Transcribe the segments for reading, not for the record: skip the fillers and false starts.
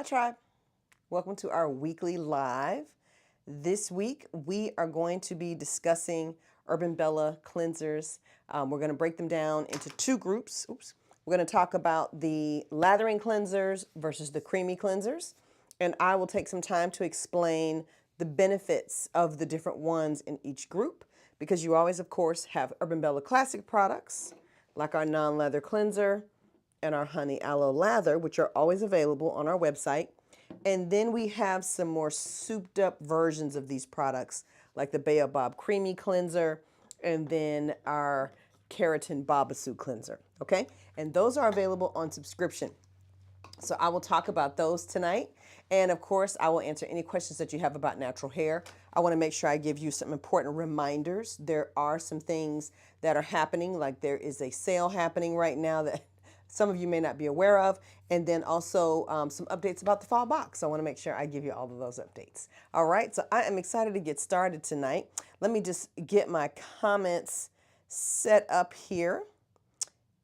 Hi, Tribe. Welcome to our weekly live. This week, we are going to be discussing Urbanbella cleansers. We're going to break them down into two groups. Oops. We're going to talk about the lathering cleansers versus the creamy cleansers. And I will take some time to explain the benefits of the different ones in each group, because you always, of course, have Urbanbella classic products like our non-leather cleanser and our honey aloe lather, which are always available on our website. And then we have some more souped up versions of these products, like the Baobab Creamy Cleanser and then our Keratin Babasu Cleanser, okay? And those are available on subscription. So I will talk about those tonight. And of course, I will answer any questions that you have about natural hair. I want to make sure I give you some important reminders. There are some things that are happening, like there is a sale happening right now that some of you may not be aware of, and then also some updates about the fall box. So I want to make sure I give you all of those updates. All right, so I am excited to get started tonight. Let me just get my comments set up here.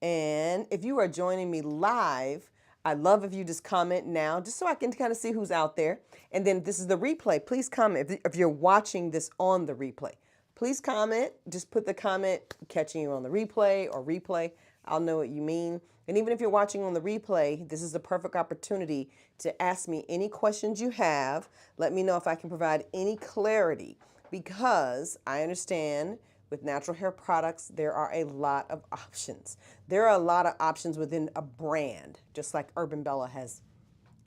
And if you are joining me live, I love if you just comment now, just so I can kind of see who's out there. And then this is the replay. Please comment if you're watching this on the replay. Please comment. Just put the comment catching you on the replay or replay. I'll know what you mean. And even if you're watching on the replay, this is the perfect opportunity to ask me any questions you have. Let me know if I can provide any clarity, because I understand with natural hair products, there are a lot of options. There are a lot of options within a brand, just like Urbanbella has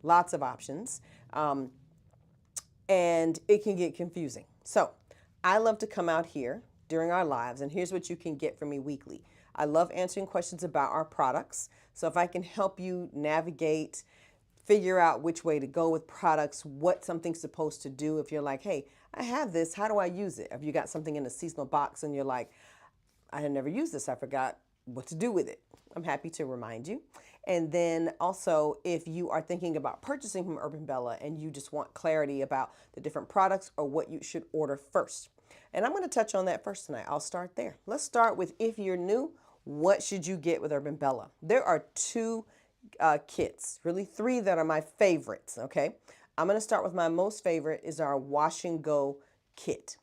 lots of options. And it can get confusing. So I love to come out here during our lives, and here's what you can get from me weekly. I love answering questions about our products. So if I can help you navigate, figure out which way to go with products, what something's supposed to do. If you're like, hey, I have this, how do I use it? If you got something in a seasonal box and you're like, I had never used this, I forgot what to do with it, I'm happy to remind you. And then also, if you are thinking about purchasing from Urbanbella and you just want clarity about the different products or what you should order first. And I'm going to touch on that first tonight. I'll start there. Let's start with, if you're new, what should you get with Urbanbella? There are two kits, really three that are my favorites, okay? I'm going to start with my most favorite is our Wash and Go kit.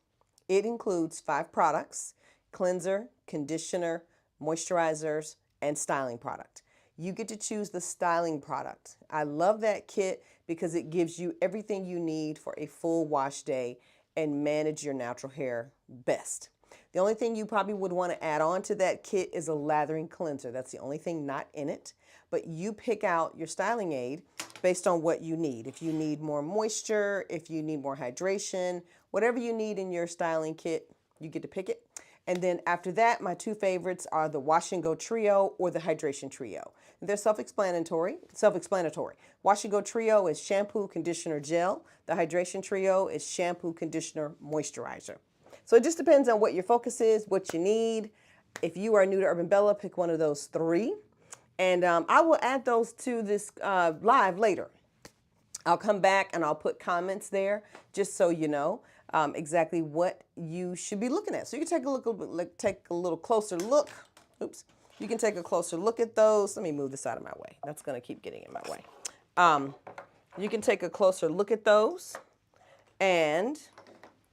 It includes 5 products: cleanser, conditioner, moisturizers, and styling product. You get to choose the styling product. I love that kit because it gives you everything you need for a full wash day and manage your natural hair best. The only thing you probably would want to add on to that kit is a lathering cleanser. That's the only thing not in it. But you pick out your styling aid based on what you need. If you need more moisture, if you need more hydration, whatever you need in your styling kit, you get to pick it. And then after that, my two favorites are the Wash and Go Trio or the Hydration Trio. They're self-explanatory. Wash and Go Trio is shampoo, conditioner, gel. The Hydration Trio is shampoo, conditioner, moisturizer. So it just depends on what your focus is, what you need. If you are new to Urbanbella, pick one of those 3. And I will add those to this live later. I'll come back and I'll put comments there just so you know exactly what you should be looking at. So you can take a little closer look. Oops. You can take a closer look at those. Let me move this out of my way. That's going to keep getting in my way. You can take a closer look at those and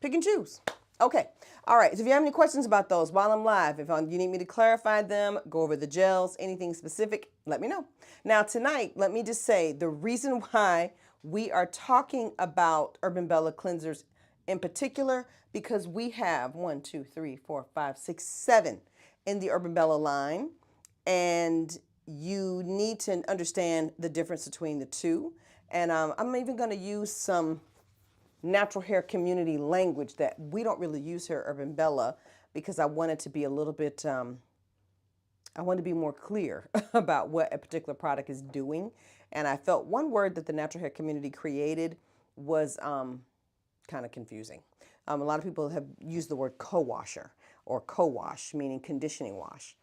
pick and choose. Okay. All right. So if you have any questions about those while I'm live, if you need me to clarify them, go over the gels, anything specific, let me know. Now tonight, let me just say the reason why we are talking about Urbanbella cleansers in particular, because we have 1, 2, 3, 4, 5, 6, 7 in the Urbanbella line, and you need to understand the difference between the two. And I'm even going to use some natural hair community language that we don't really use here at Urbanbella, because I wanted to be a little bit, I wanted to be more clear about what a particular product is doing. And I felt one word that the natural hair community created was kind of confusing. A lot of people have used the word co-washer or co-wash, meaning conditioning wash.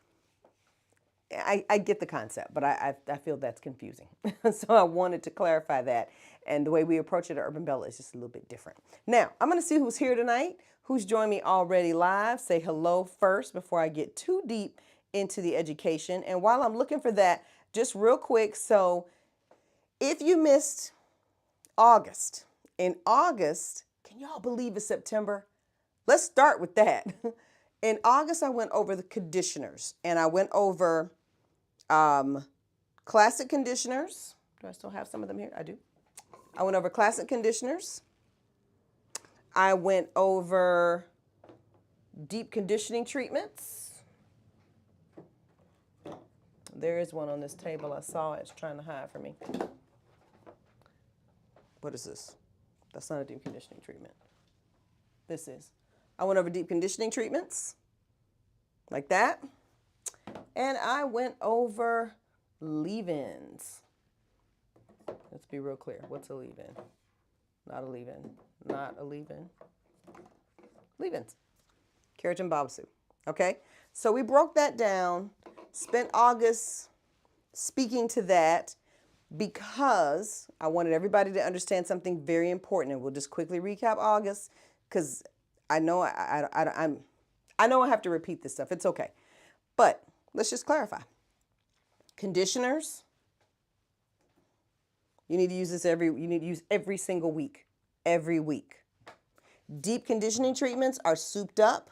I get the concept, but I feel that's confusing. So I wanted to clarify that. And the way we approach it at Urbanbella is just a little bit different. Now, I'm going to see who's here tonight, who's joined me already live. Say hello first before I get too deep into the education. And while I'm looking for that, just real quick, so if you missed August. In August, can y'all believe it's September? Let's start with that. In August, I went over the conditioners, and I went over classic conditioners. Do I still have some of them here? I do. I went over classic conditioners. I went over deep conditioning treatments. There is one on this table. I saw it. It's trying to hide from me. What is this? That's not a deep conditioning treatment. This is. I went over deep conditioning treatments, like that. And I went over leave-ins. Let's be real clear. What's a leave-in? Not a leave-in. Not a leave-in. Leave-ins. Keratin Babasu. Okay? So we broke that down. Spent August speaking to that because I wanted everybody to understand something very important. And we'll just quickly recap August because I know I know I have to repeat this stuff. It's okay. But let's just clarify. Conditioners, you need to use every single week. Every week. Deep conditioning treatments are souped up.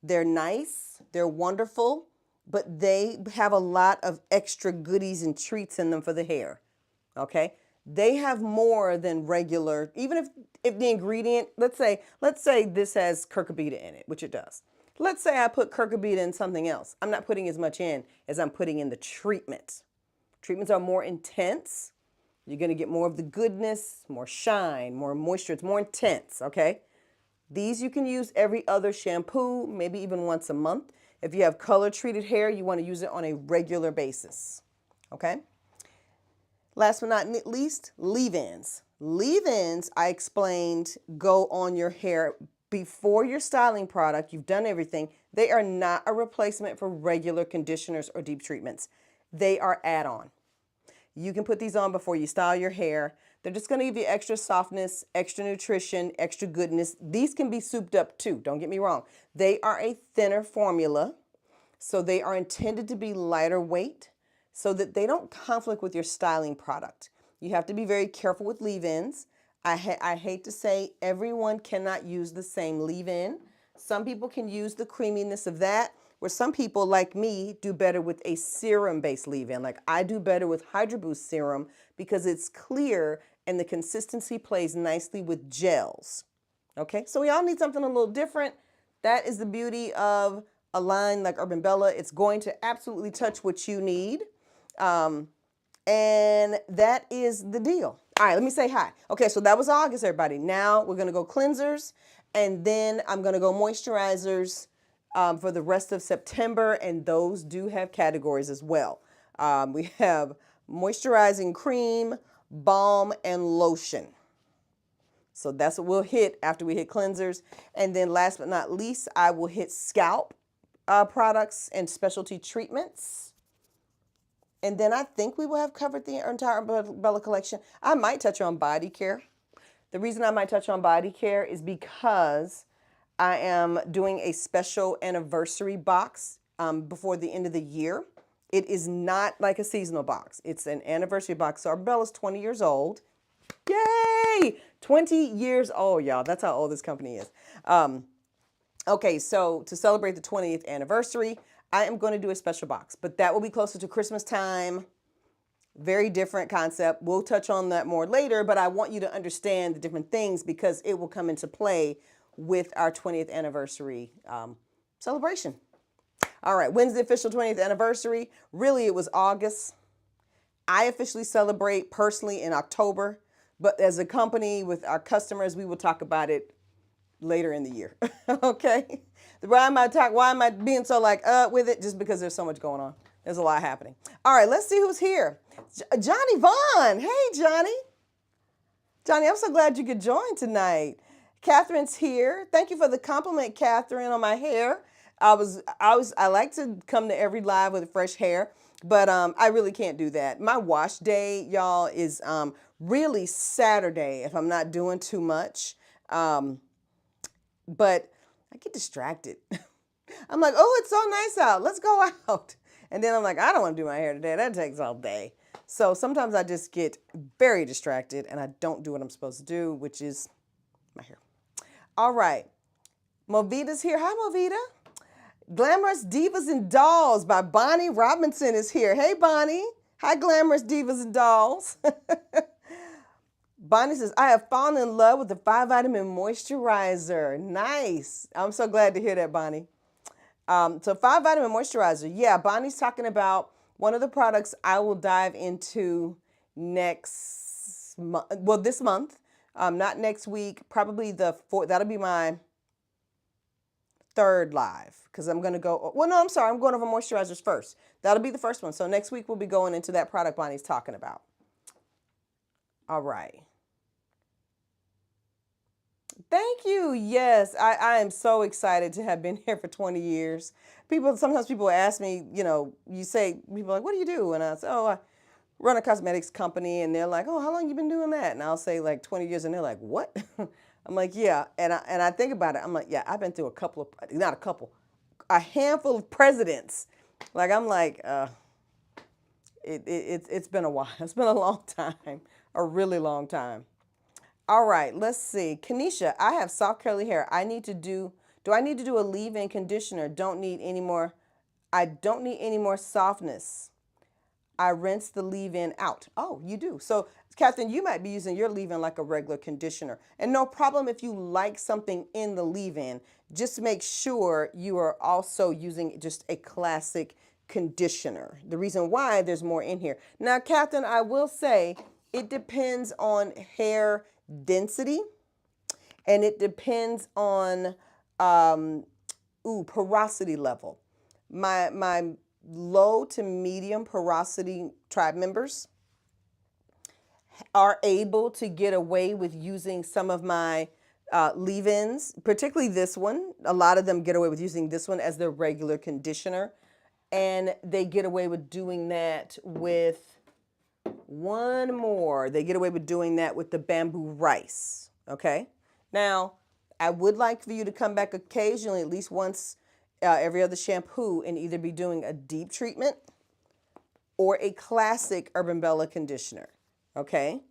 They're nice. They're wonderful. But they have a lot of extra goodies and treats in them for the hair. Okay? They have more than regular, even if the ingredient, let's say this has curcubita in it, which it does. Let's say I put curcubita in something else. I'm not putting as much in as I'm putting in the treatment. Treatments are more intense. You're going to get more of the goodness, more shine, more moisture. It's more intense, okay? These you can use every other shampoo, maybe even once a month. If you have color-treated hair, you want to use it on a regular basis, okay? Last but not least, leave-ins. Leave-ins, I explained, go on your hair before your styling product. You've done everything. They are not a replacement for regular conditioners or deep treatments. They are add-on. You can put these on before you style your hair. They're just going to give you extra softness, extra nutrition, extra goodness. These can be souped up too, don't get me wrong. They are a thinner formula, so they are intended to be lighter weight so that they don't conflict with your styling product. You have to be very careful with leave-ins. I hate to say everyone cannot use the same leave-in. Some people can use the creaminess of that, where some people, like me, do better with a serum-based leave-in. Like I do better with Hydro Boost serum because it's clear and the consistency plays nicely with gels. Okay, so we all need something a little different. That is the beauty of a line like Urbanbella. It's going to absolutely touch what you need. And that is the deal. All right, let me say hi. Okay, so that was August, everybody. Now we're gonna go cleansers, and then I'm gonna go moisturizers for the rest of September, and those do have categories as well. We have moisturizing cream, balm, and lotion. So that's what we'll hit after we hit cleansers. And then last but not least, I will hit scalp products and specialty treatments. And then I think we will have covered the entire Urbanbella collection. I might touch on body care. The reason I might touch on body care is because I am doing a special anniversary box before the end of the year. It is not like a seasonal box. It's an anniversary box. So Urbanbella's 20 years old. Yay! 20 years old, y'all. That's how old this company is. Okay, so to celebrate the 20th anniversary, I am going to do a special box, but that will be closer to Christmas time. Very different concept. We'll touch on that more later, but I want you to understand the different things because it will come into play with our 20th anniversary celebration. All right, when's the official 20th anniversary? Really, it was August. I officially celebrate personally in October, but as a company with our customers, we will talk about it later in the year. Okay? Why am I being so with it? Just because there's so much going on. There's a lot happening. All right, let's see who's here. Johnny Vaughn. Hey, Johnny. Johnny, I'm so glad you could join tonight. Catherine's here. Thank you for the compliment, Catherine, on my hair. I like to come to every live with fresh hair, but I really can't do that. My wash day, y'all, is really Saturday if I'm not doing too much. But I get distracted. I'm like, oh, it's so nice out. Let's go out. And then I'm like, I don't want to do my hair today. That takes all day. So sometimes I just get very distracted and I don't do what I'm supposed to do, which is my hair. All right. Movita's here. Hi, Movita. Glamorous Divas and Dolls by Bonnie Robinson is here. Hey, Bonnie. Hi, Glamorous Divas and Dolls. Bonnie says, I have fallen in love with the 5 Vitamin Moisturizer. Nice. I'm so glad to hear that, Bonnie. So 5 Vitamin Moisturizer. Yeah, Bonnie's talking about one of the products I will dive into next month. Well, this month. Not next week. Probably the 4th. That'll be my 3rd live. Because I'm going to go. Well, no, I'm sorry. I'm going over moisturizers first. That'll be the first one. So next week we'll be going into that product Bonnie's talking about. All right. Thank you. Yes, I am so excited to have been here for 20 years. Sometimes people ask me, you say, people are like, what do you do? And I say, oh, I run a cosmetics company. And they're like, oh, how long you been doing that? And I'll say like 20 years. And they're like, what? I'm like, yeah. And I think about it. I'm like, yeah, I've been through a handful of presidents. Like, I'm like, it's been a while. It's been a long time, a really long time. All right, let's see. Kanisha, I have soft curly hair. Do I need to do a leave-in conditioner? I don't need any more softness. I rinse the leave-in out. Oh, you do. So, Catherine, you might be using your leave-in like a regular conditioner. And no problem if you like something in the leave-in. Just make sure you are also using just a classic conditioner. The reason why there's more in here. Now, Catherine, I will say it depends on hair density, and it depends on porosity level. My low to medium porosity tribe members are able to get away with using some of my leave-ins, particularly this one. A lot of them get away with using this one as their regular conditioner, and they get away with doing that with one more. They get away with doing that with the bamboo rice. Okay. Now, I would like for you to come back occasionally, at least once every other shampoo, and either be doing a deep treatment or a classic Urbanbella conditioner. Okay.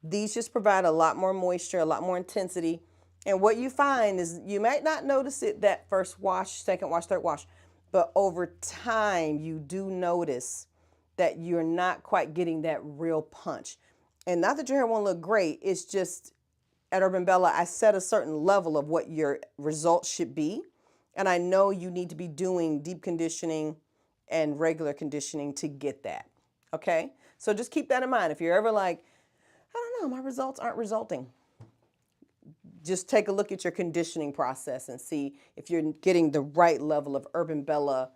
These just provide a lot more moisture, a lot more intensity. And what you find is you might not notice it that first wash, second wash, third wash, but over time you do notice that you're not quite getting that real punch. And not that your hair won't look great, it's just at Urbanbella, I set a certain level of what your results should be. And I know you need to be doing deep conditioning and regular conditioning to get that. Okay? So just keep that in mind. If you're ever like, I don't know, my results aren't resulting, just take a look at your conditioning process and see if you're getting the right level of Urbanbella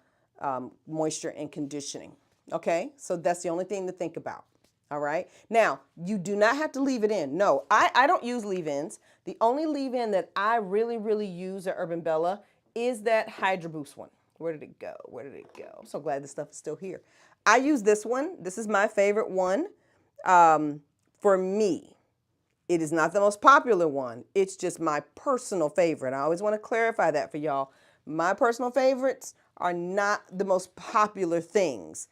moisture and conditioning. Okay, so that's the only thing to think about. All right, now you do not have to leave it in. No, I don't use leave-ins. The only leave-in that I really use at Urbanbella is that Hydra Boost one. Where did it go? Where did it go? I'm so glad this stuff is still here. I use this one. This is my favorite one. For me, it is not the most popular one. It's just my personal favorite. I always want to clarify that for y'all. My personal favorites are not the most popular things.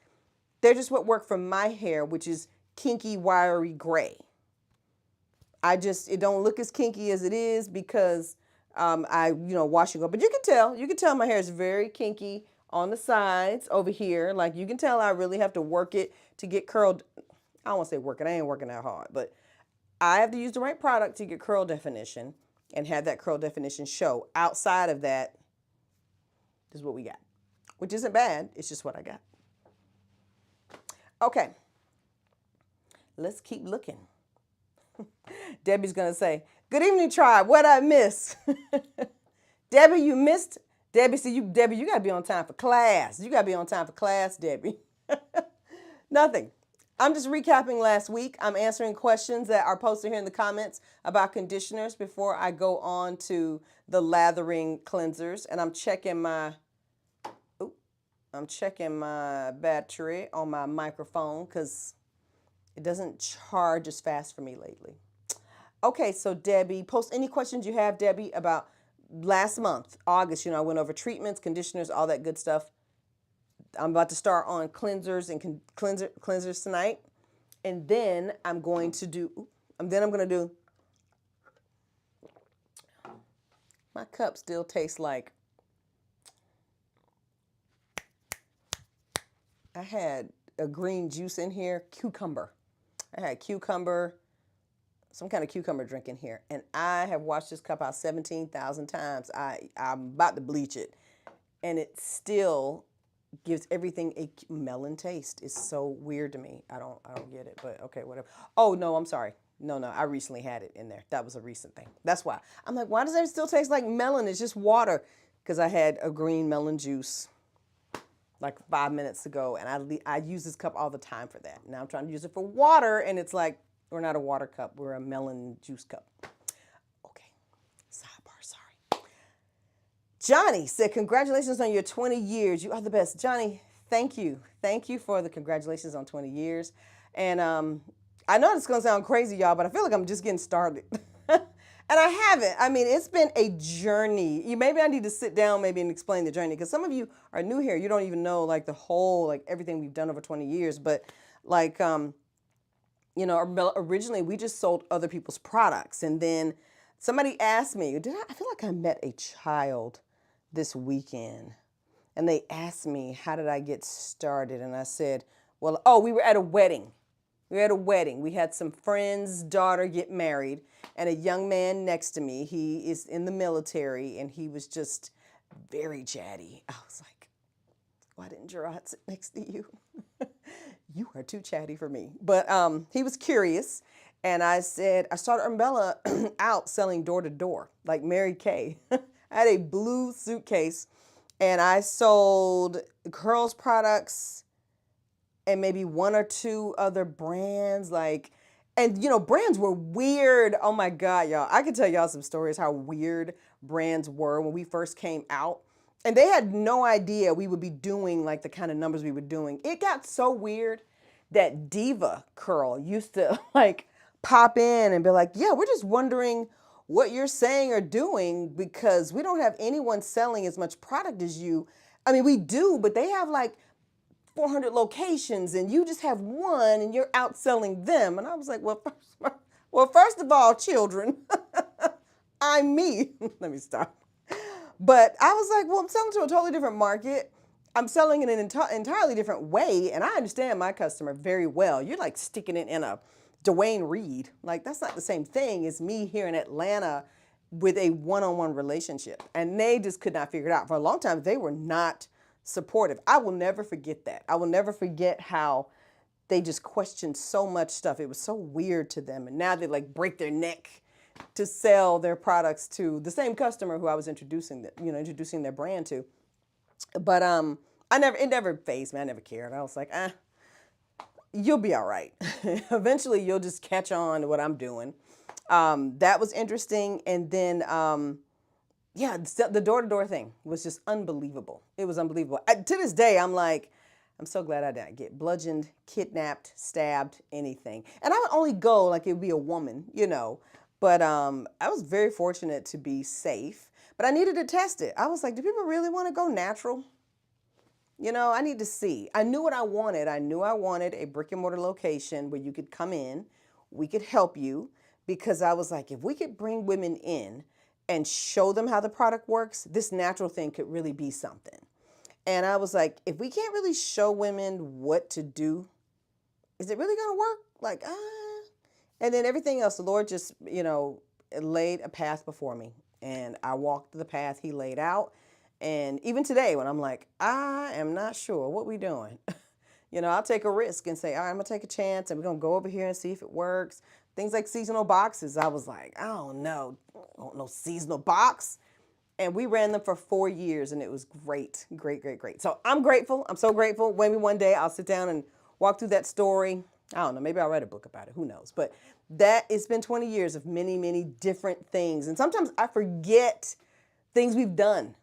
They're just what work for my hair, which is kinky, wiry gray. It don't look as kinky as it is because I wash and go. But you can tell my hair is very kinky on the sides over here. Like you can tell I really have to work it to get curled. I don't want to say work it. I ain't working that hard, but I have to use the right product to get curl definition and have that curl definition show. Outside of that, this is what we got, which isn't bad. It's just what I got. Okay, let's keep looking. Debbie's going to say, good evening, tribe. What'd I miss? Debbie, you missed. Debbie said, Debbie, you got to be on time for class. You got to be on time for class, Debbie. Nothing. I'm just recapping last week. I'm answering questions that are posted here in the comments about conditioners before I go on to the lathering cleansers. And I'm checking my battery on my microphone because it doesn't charge as fast for me lately. Okay, so Debbie, post any questions you have, Debbie, about last month, August. I went over treatments, conditioners, all that good stuff. I'm about to start on cleansers and cleansers tonight. And then I'm going to do, my cup still tastes like I had a green juice in here, cucumber. I had cucumber, some kind of cucumber drink in here. And I have washed this cup out 17,000 times. I'm about to bleach it. And it still gives everything a melon taste. It's so weird to me. I don't get it, but okay, whatever. Oh, no, I'm sorry. No, I recently had it in there. That was a recent thing. That's why. I'm like, why does it still taste like melon? It's just water. Because I had a green melon juice like 5 minutes ago, and I use this cup all the time for that. Now I'm trying to use it for water, and it's like, we're not a water cup, we're a melon juice cup. Okay, sidebar, sorry. Johnny said, congratulations on your 20 years. You are the best. Johnny, thank you. Thank you for the congratulations on 20 years. And I know it's going to sound crazy, y'all, but I feel like I'm just getting started. And I haven't. I mean, it's been a journey. Maybe I need to sit down maybe and explain the journey, because some of you are new here. You don't even know like the whole, like everything we've done over 20 years. But like, originally we just sold other people's products. And then somebody asked me, I feel like I met a child this weekend. And they asked me, how did I get started? And I said, well, we were at a wedding. We were at a wedding. We had some friend's daughter get married, and a young man next to me, he is in the military, and he was just very chatty. I was like, why didn't Gerard sit next to you? You are too chatty for me. But he was curious, and I said, I started Urbanbella out selling door to door, like Mary Kay. I had a blue suitcase, and I sold Curls products, and maybe one or two other brands, brands were weird. Oh my God, y'all. I can tell y'all some stories how weird brands were when we first came out. And they had no idea we would be doing like the kind of numbers we were doing. It got so weird that Diva Curl used to like pop in and be like, yeah, we're just wondering what you're saying or doing, because we don't have anyone selling as much product as you. I mean, we do, but they have like 400 locations, and you just have one, and you're outselling them. And I was like, well, first of all, children, I'm me. Let me stop. But I was like, well, I'm selling to a totally different market. I'm selling in an entirely different way, and I understand my customer very well. You're like sticking it in a Dwayne Reed. Like, that's not the same thing as me here in Atlanta with a one-on-one relationship. And they just could not figure it out. For a long time, they were not supportive. I will never forget that. I will never forget how they just questioned so much stuff. It was so weird to them. And now they like break their neck to sell their products to the same customer who I was introducing their brand to. But it never fazed me. I never cared. I was like, you'll be all right. Eventually you'll just catch on to what I'm doing. That was interesting. And then the door-to-door thing was just unbelievable. It was unbelievable. To this day, I'm like, I'm so glad I didn't get bludgeoned, kidnapped, stabbed, anything. And I would only go like it would be a woman, But I was very fortunate to be safe. But I needed to test it. I was like, do people really want to go natural? I need to see. I knew what I wanted. I knew I wanted a brick and mortar location where you could come in, we could help you, because I was like, if we could bring women in and show them how the product works, this natural thing could really be something. And I was like, if we can't really show women what to do, is it really going to work? And then everything else, the Lord just, laid a path before me. And I walked the path he laid out. And even today, when I'm like, I am not sure what we doing, I'll take a risk and say, all right, I'm going to take a chance, and we're going to go over here and see if it works. Things like seasonal boxes, I was like, I don't know, seasonal box. And we ran them for 4 years, and it was great, great, great, great. So I'm grateful. I'm so grateful. Maybe one day I'll sit down and walk through that story. I don't know. Maybe I'll write a book about it. Who knows? But it's been 20 years of many, many different things. And sometimes I forget things we've done.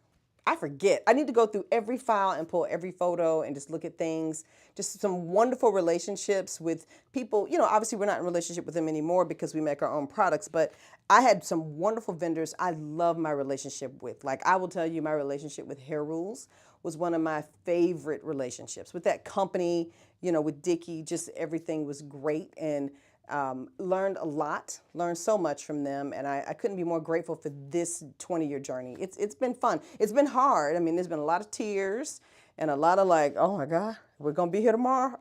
I forget. I need to go through every file and pull every photo and just look at things. Just some wonderful relationships with people. Obviously we're not in a relationship with them anymore because we make our own products, but I had some wonderful vendors I love my relationship with. Like, I will tell you, my relationship with Hair Rules was one of my favorite relationships. With that company, you know, with Dickie, just everything was great, and learned a lot, learned so much from them, and I couldn't be more grateful for this 20-year journey. It's been fun. It's been hard. I mean, there's been a lot of tears and a lot of like, oh my God, we're gonna be here tomorrow.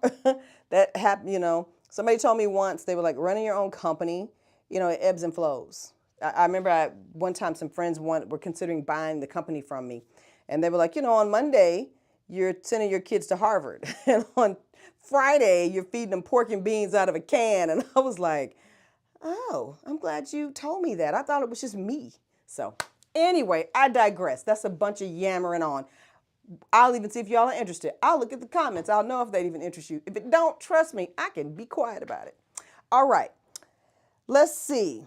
That happened, you know. Somebody told me once, they were like, running your own company, you know, it ebbs and flows. I remember one time some friends were considering buying the company from me, and they were like, you know, on Monday you're sending your kids to Harvard, and on Friday you're feeding them pork and beans out of a can. And I was like, oh, I'm glad you told me that. I thought it was just me. So anyway, I digress. That's a bunch of yammering on. I'll even see if y'all are interested. I'll look at the comments. I'll know if they even interest you. If it don't, trust me, I can be quiet about it. All right, let's see.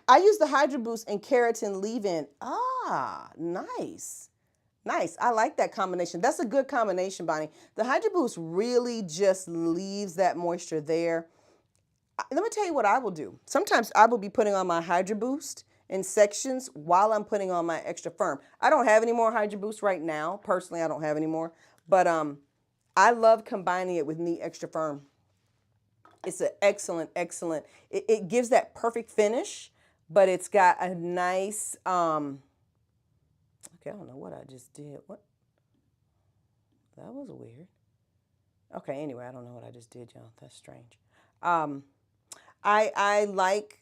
I use the Hydro Boost and Keratin leave-in. Ah, nice. Nice. I like that combination. That's a good combination, Bonnie. The Hydro Boost really just leaves that moisture there. Let me tell you what I will do. Sometimes I will be putting on my Hydro Boost in sections while I'm putting on my Extra Firm. I don't have any more Hydro Boost right now. Personally, I don't have any more. But I love combining it with Neat Extra Firm. It's an excellent, excellent. It gives that perfect finish, but it's got a nice, okay, I don't know what I just did. What? That was weird. Okay, anyway, I don't know what I just did, y'all. That's strange. I like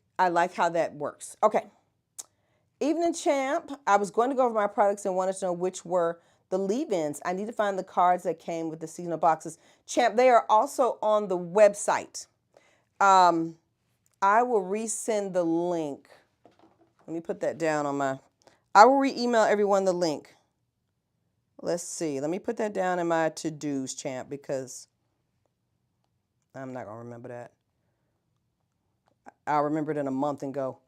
how that works. Okay. Evening Champ, I was going to go over my products and wanted to know which were the leave-ins. I need to find the cards that came with the seasonal boxes. Champ, they are also on the website. I will resend the link. Let me put that down on my, I will re-email everyone the link. Let's see. Let me put that down in my to-dos, Champ, because I'm not going to remember that. I'll remember it in a month and go,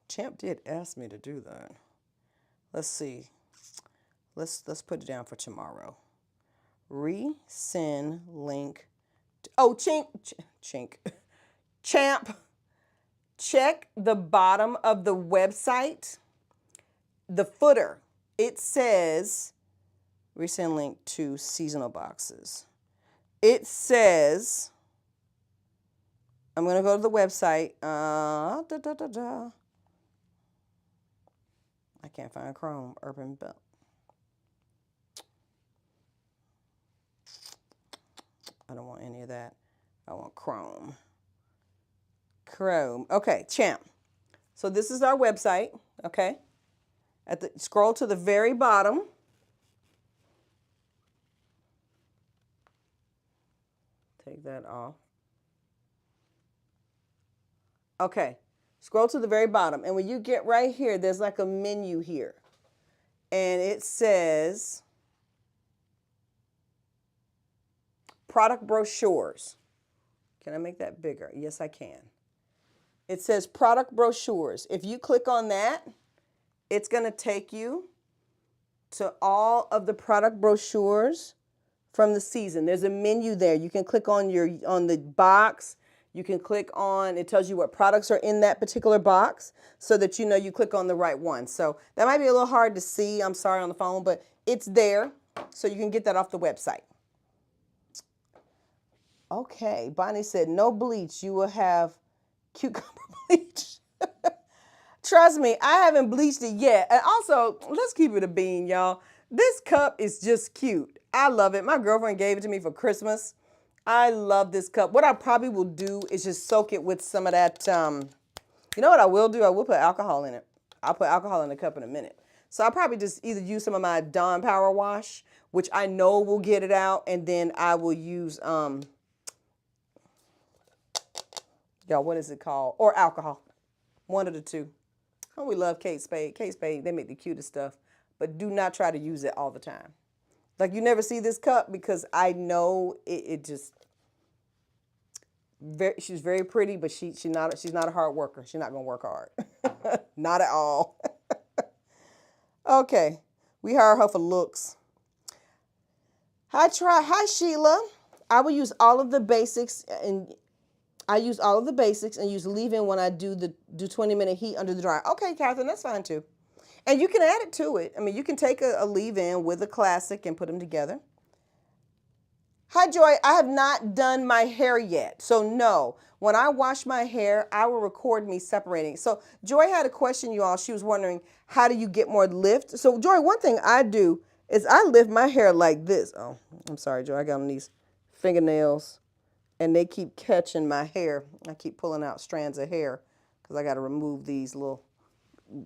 Champ did ask me to do that. Let's see. Let's put it down for tomorrow. Resend link. Oh, Chink. Champ, check the bottom of the website. The footer. It says, resend link to seasonal boxes. It says, I'm going to go to the website. I can't find Chrome. Urbanbella. I don't want any of that. I want Chrome. Okay, Champ. So this is our website, okay? Scroll to the very bottom. Take that off. Okay, scroll to the very bottom. And when you get right here, there's like a menu here. And it says product brochures. Can I make that bigger? Yes, I can. It says product brochures. If you click on that, it's going to take you to all of the product brochures from the season. There's a menu there. You can click on the box. You can click on, it tells you what products are in that particular box so that you know you click on the right one. So that might be a little hard to see. I'm sorry on the phone, but it's there. So you can get that off the website. Okay, Bonnie said, no bleach. You will have cucumber bleach. Trust me, I haven't bleached it yet. And also, let's keep it a bean, y'all. This cup is just cute. I love it. My girlfriend gave it to me for Christmas. I love this cup. What I probably will do is just soak it with some of that, you know what I will do? I will put alcohol in it. I'll put alcohol in the cup in a minute. So I'll probably just either use some of my Dawn Power Wash, which I know will get it out, and then I will use, y'all, what is it called? Or alcohol. One of the two. Oh, we love Kate Spade. Kate Spade, they make the cutest stuff, but do not try to use it all the time. Like, you never see this cup because I know it just, she's very pretty, but she's not a hard worker. She's not going to work hard. Not at all. Okay. We hire her for looks. Hi, Sheila. I will use all of the basics and use leave-in when I do 20-minute heat under the dryer. Okay, Catherine, that's fine too. And you can add it to it. I mean, you can take a leave-in with a classic and put them together. Hi, Joy. I have not done my hair yet. So no, when I wash my hair, I will record me separating. So Joy had a question, you all. She was wondering, how do you get more lift? So Joy, one thing I do is I lift my hair like this. Oh, I'm sorry, Joy. I got on these fingernails and they keep catching my hair. I keep pulling out strands of hair because I got to remove these little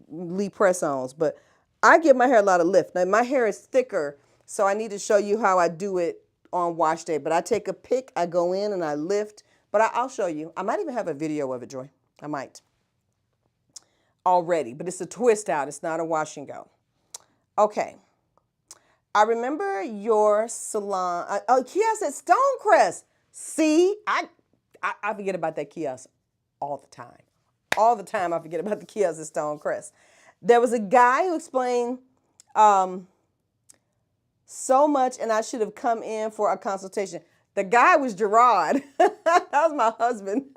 Lee press-ons. But I give my hair a lot of lift. Now, my hair is thicker, so I need to show you how I do it on wash day. But I take a pick, I go in and I lift. But I'll show you. I might even have a video of it, Joy. I might. Already. But it's a twist out. It's not a wash and go. Okay. I remember your salon. Kiosk at Stonecrest. See, I forget about that kiosk all the time. All the time I forget about the kiosk at Stonecrest. There was a guy who explained so much, and I should have come in for a consultation. The guy was Gerard. That was my husband.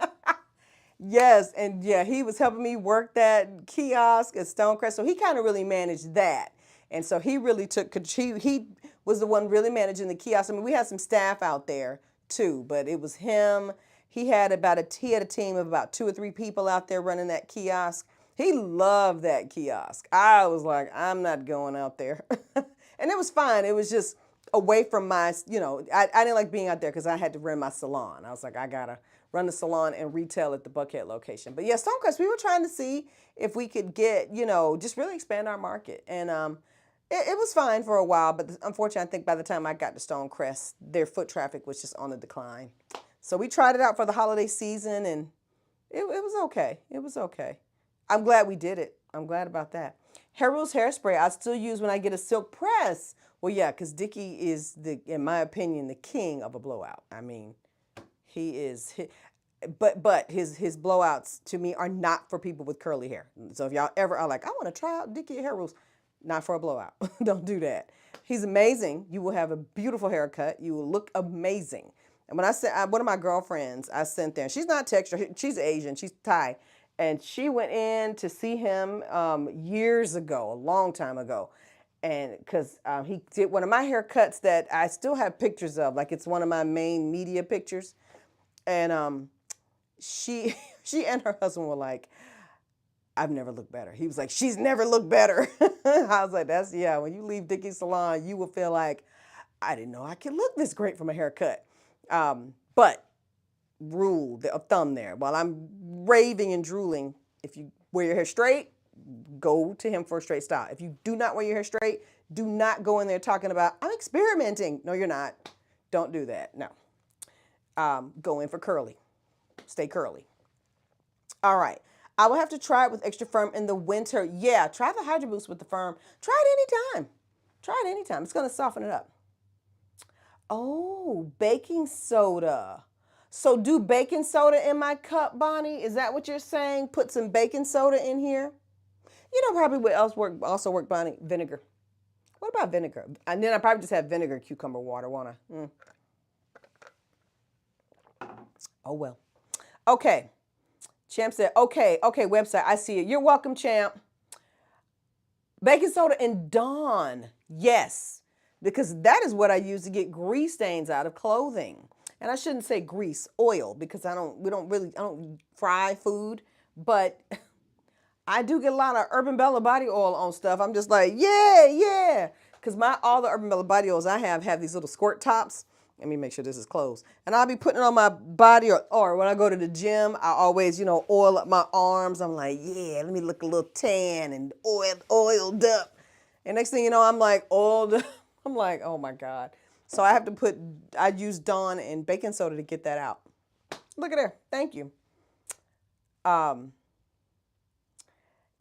Yes, and yeah, he was helping me work that kiosk at Stonecrest. So he kind of really managed that. And so he really took, he was the one really managing the kiosk. I mean, we had some staff out there too, but it was him. He had a team of about 2 or 3 people out there running that kiosk. He loved that kiosk. I was like, I'm not going out there. And it was fine. It was just away from my, I didn't like being out there because I had to run my salon. I was like, I got to run the salon and retail at the Buckhead location. But yeah, Stonecrest, we were trying to see if we could get, just really expand our market. And it was fine for a while. But unfortunately, I think by the time I got to Stonecrest, their foot traffic was just on the decline. So we tried it out for the holiday season, and it was okay. It was okay. I'm glad we did it. I'm glad about that. Hair Rules hairspray I still use when I get a silk press. Well, yeah, because Dickie is, in my opinion, the king of a blowout. I mean, he is, but his blowouts to me are not for people with curly hair. So if y'all ever are like, I want to try out Dickie Hair Rules, not for a blowout. Don't do that. He's amazing. You will have a beautiful haircut. You will look amazing. And when I said, one of my girlfriends, I sent there, she's not texture, she's Asian, she's Thai. And she went in to see him years ago, a long time ago. And because he did one of my haircuts that I still have pictures of, like it's one of my main media pictures. And she and her husband were like, I've never looked better. He was like, she's never looked better. I was like, yeah, when you leave Dickie's salon, you will feel like, I didn't know I could look this great from a haircut. But rule of thumb there, while I'm raving and drooling, if you wear your hair straight, go to him for a straight style. If you do not wear your hair straight, do not go in there talking about, I'm experimenting. No, you're not. Don't do that. No. Go in for curly. Stay curly. All right. I will have to try it with extra firm in the winter. Yeah, try the Hydro Boost with the firm. Try it anytime. Try it anytime. It's going to soften it up. Oh, baking soda. So do baking soda in my cup, Bonnie? Is that what you're saying? Put some baking soda in here? Probably what else also work, Bonnie? Vinegar. What about vinegar? And then I probably just have vinegar cucumber water, won't I? Oh, well. Okay. Champ said, okay, website. I see it. You're welcome, Champ. Baking soda and Dawn. Yes. Because that is what I use to get grease stains out of clothing. And I shouldn't say grease, oil, because I don't fry food, but I do get a lot of Urbanbella body oil on stuff. I'm just like, yeah. Because all the Urbanbella body oils I have these little squirt tops. Let me make sure this is closed. And I'll be putting it on my body or when I go to the gym, I always, oil up my arms. I'm like, yeah, let me look a little tan and oiled up. And next thing you know, I'm like oiled up. I'm like, oh my God. So I use Dawn and baking soda to get that out. Look at there. Thank you.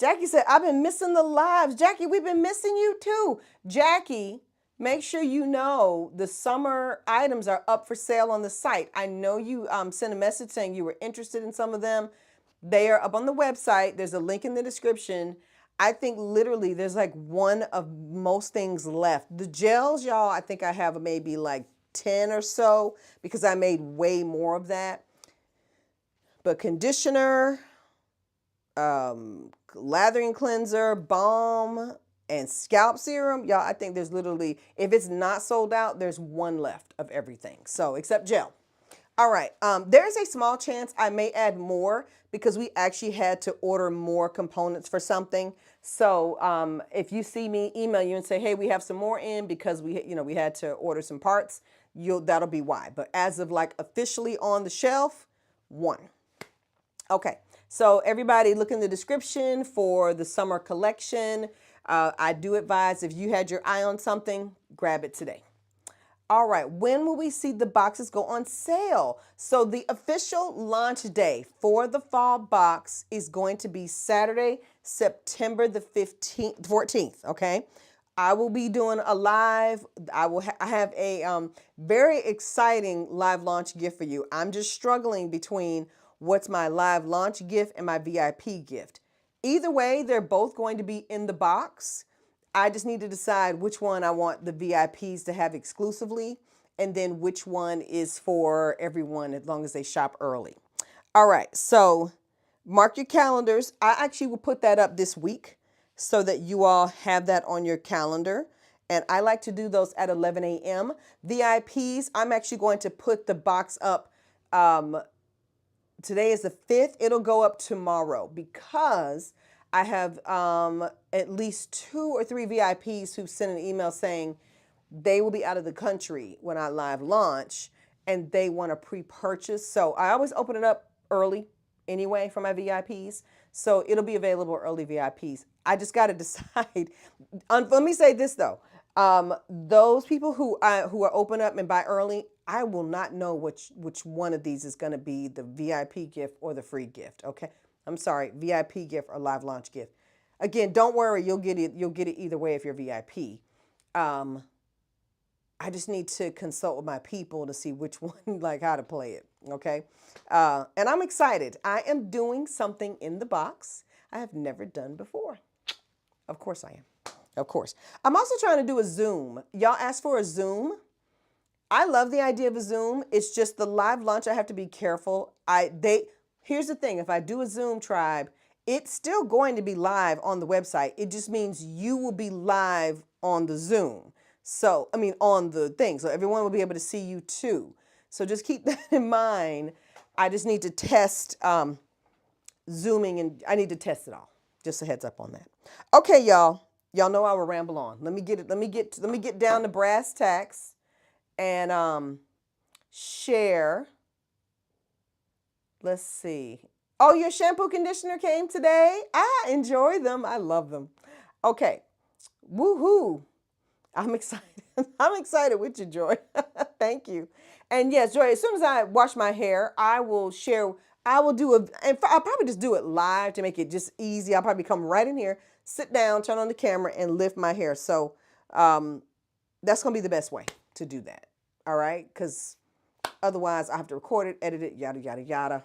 Jackie said, I've been missing the lives. Jackie, we've been missing you too. Jackie, make sure you know the summer items are up for sale on the site. I know you sent a message saying you were interested in some of them. They are up on the website. There's a link in the description. I think literally there's like one of most things left. The gels, y'all, I think I have maybe like 10 or so because I made way more of that. But conditioner, lathering cleanser, balm, and scalp serum. Y'all, I think there's literally, if it's not sold out, there's one left of everything. So, except gel. All right, there's a small chance I may add more because we actually had to order more components for something. So if you see me email you and say, hey, we have some more in because we had to order some parts, that'll be why. But as of like officially on the shelf, one. Okay, so everybody look in the description for the summer collection. I do advise if you had your eye on something, grab it today. All right, when will we see the boxes go on sale? So the official launch day for the fall box is going to be Saturday, September the 14th, okay? I will be doing a live, I have a very exciting live launch gift for you. I'm just struggling between what's my live launch gift and my VIP gift. Either way, they're both going to be in the box. I just need to decide which one I want the VIPs to have exclusively and then which one is for everyone as long as they shop early. All right, so mark your calendars. I actually will put that up this week so that you all have that on your calendar. And I like to do those at 11 a.m. VIPs, I'm actually going to put the box up. Today is the 5th. It'll go up tomorrow because I have at least 2 or 3 VIPs who sent an email saying they will be out of the country when I live launch and they want to pre-purchase. So I always open it up early anyway for my VIPs. So it'll be available early VIPs. I just got to decide. Let me say this though. Those people who are open up and buy early, I will not know which one of these is going to be the VIP gift or the free gift. Okay. I'm sorry, VIP gift or live launch gift. Again, don't worry, you'll get it either way if you're VIP. I just need to consult with my people to see which one, like how to play it, okay? And I'm excited. I am doing something in the box I have never done before. Of course I am, of course. I'm also trying to do a Zoom. Y'all asked for a Zoom. I love the idea of a Zoom. It's just the live launch, I have to be careful. Here's the thing, if I do a Zoom tribe, it's still going to be live on the website. It just means you will be live on the Zoom. So, on the thing. So everyone will be able to see you too. So just keep that in mind. I just need to test Zooming and I need to test it all. Just a heads up on that. Okay, y'all. Y'all know I will ramble on. Let me get down to brass tacks and share. Let's see. Oh, your shampoo conditioner came today? I enjoy them. I love them. Okay. Woohoo. I'm excited. I'm excited with you, Joy. Thank you. And yes, Joy, as soon as I wash my hair, I will I'll probably just do it live to make it just easy. I'll probably come right in here, sit down, turn on the camera, and lift my hair. So that's going to be the best way to do that. All right? Because otherwise, I have to record it, edit it, yada, yada, yada.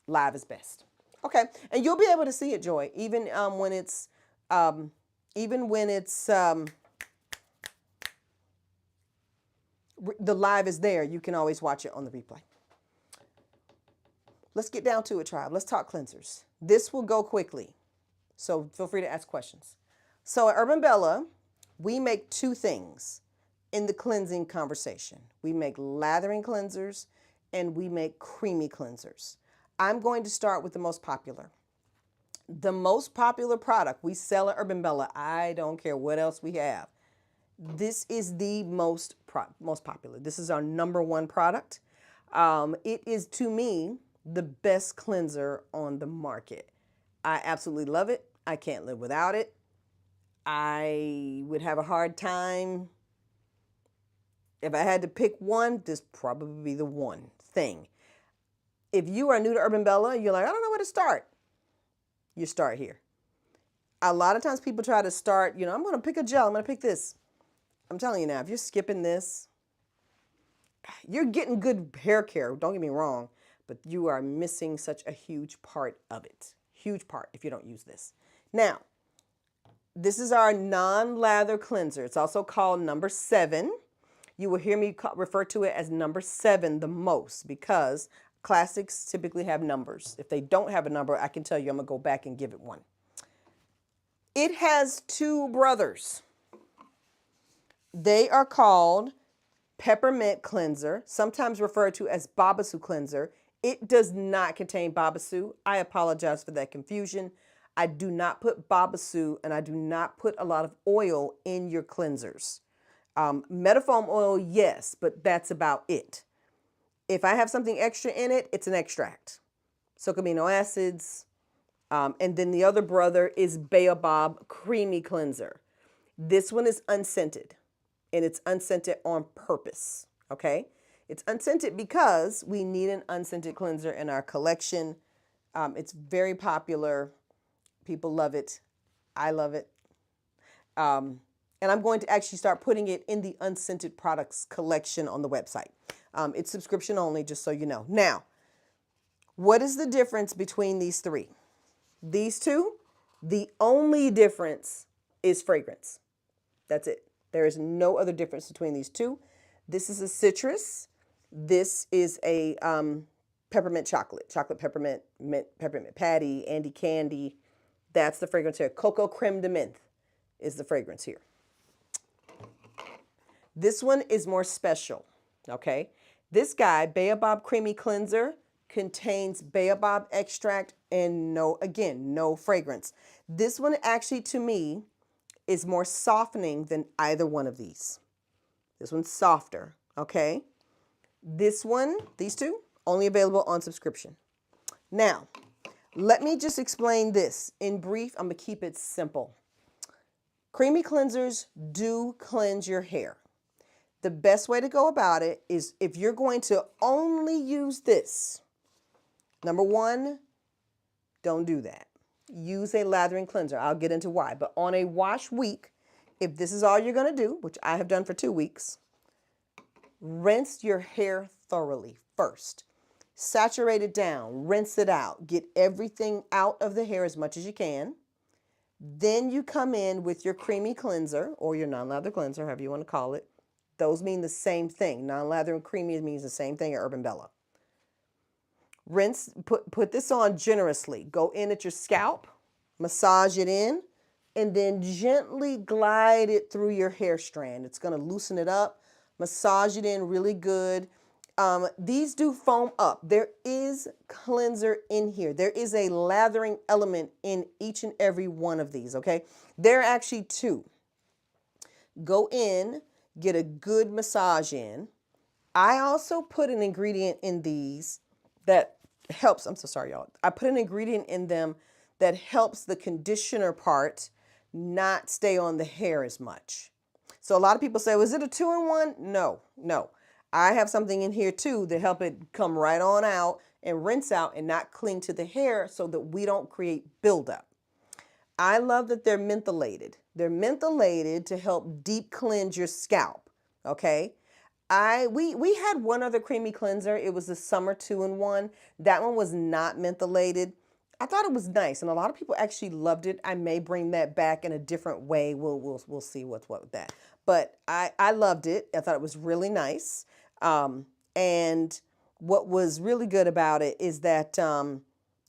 Live is best. Okay, and you'll be able to see it, Joy, even when it's the live is there. You can always watch it on the replay. Let's get down to it, tribe. Let's talk cleansers. This will go quickly, so feel free to ask questions. So at Urbanbella, we make 2 things in the cleansing conversation. We make lathering cleansers and we make creamy cleansers. I'm going to start with the most popular. The most popular product we sell at Urbanbella, I don't care what else we have. This is the most popular. This is our #1 product. It is, to me, the best cleanser on the market. I absolutely love it. I can't live without it. I would have a hard time. If I had to pick one, this probably be the one thing. If you are new to Urbanbella, you're like, I don't know where to start. You start here. A lot of times people try to start, I'm going to pick a gel. I'm going to pick this. I'm telling you now, if you're skipping this, you're getting good hair care. Don't get me wrong, but you are missing such a huge part of it. Huge part if you don't use this. Now, this is our non-lather cleanser. It's also called #7. You will hear me refer to it as #7 the most because Classics typically have numbers. If they don't have a number, I can tell you I'm going to go back and give it one. It has two brothers. They are called Peppermint Cleanser, sometimes referred to as Babassu Cleanser. It does not contain Babassu. I apologize for that confusion. I do not put Babassu and I do not put a lot of oil in your cleansers. Metafoam oil, yes, but that's about it. If I have something extra in it, it's an extract. So amino acids. And then the other brother is Baobab Creamy Cleanser. This one is unscented, and it's unscented on purpose, okay? It's unscented because we need an unscented cleanser in our collection. It's very popular. People love it. I love it. And I'm going to actually start putting it in the unscented products collection on the website. It's subscription only, just so you know. Now, what is the difference between these three? These two, the only difference is fragrance. That's it. There is no other difference between these two. This is a citrus. This is a peppermint chocolate. Chocolate peppermint, mint peppermint patty, Andy candy. That's the fragrance here. Cocoa creme de menthe is the fragrance here. This one is more special, okay? This guy, Baobab Creamy Cleanser, contains baobab extract and no fragrance. This one actually, to me, is more softening than either one of these. This one's softer, okay? This one, these two, only available on subscription. Now, let me just explain this. In brief, I'm gonna keep it simple. Creamy cleansers do cleanse your hair. The best way to go about it is if you're going to only use this, number one, don't do that. Use a lathering cleanser. I'll get into why. But on a wash week, if this is all you're going to do, which I have done for 2 weeks, rinse your hair thoroughly first. Saturate it down. Rinse it out. Get everything out of the hair as much as you can. Then you come in with your creamy cleanser or your non-lather cleanser, however you want to call it. Those mean the same thing. Non-lather and creamy means the same thing at Urbanbella. Rinse, put this on generously. Go in at your scalp, massage it in, and then gently glide it through your hair strand. It's going to loosen it up, massage it in really good. These do foam up. There is cleanser in here. There is a lathering element in each and every one of these, okay? There are actually two. Go in, get a good massage in. I also put an ingredient in these that helps, I'm so sorry, y'all. I put an ingredient in them that helps the conditioner part not stay on the hair as much. So a lot of people say, was it a 2-in-1? No. I have something in here too to help it come right on out and rinse out and not cling to the hair so that we don't create buildup. I love that they're mentholated. They're mentholated to help deep cleanse your scalp, okay? We had one other creamy cleanser. It was the summer 2-in-1. That one was not mentholated. I thought it was nice, and a lot of people actually loved it. I may bring that back in a different way. We'll see what's what with that. But I loved it. I thought it was really nice. And what was really good about it is that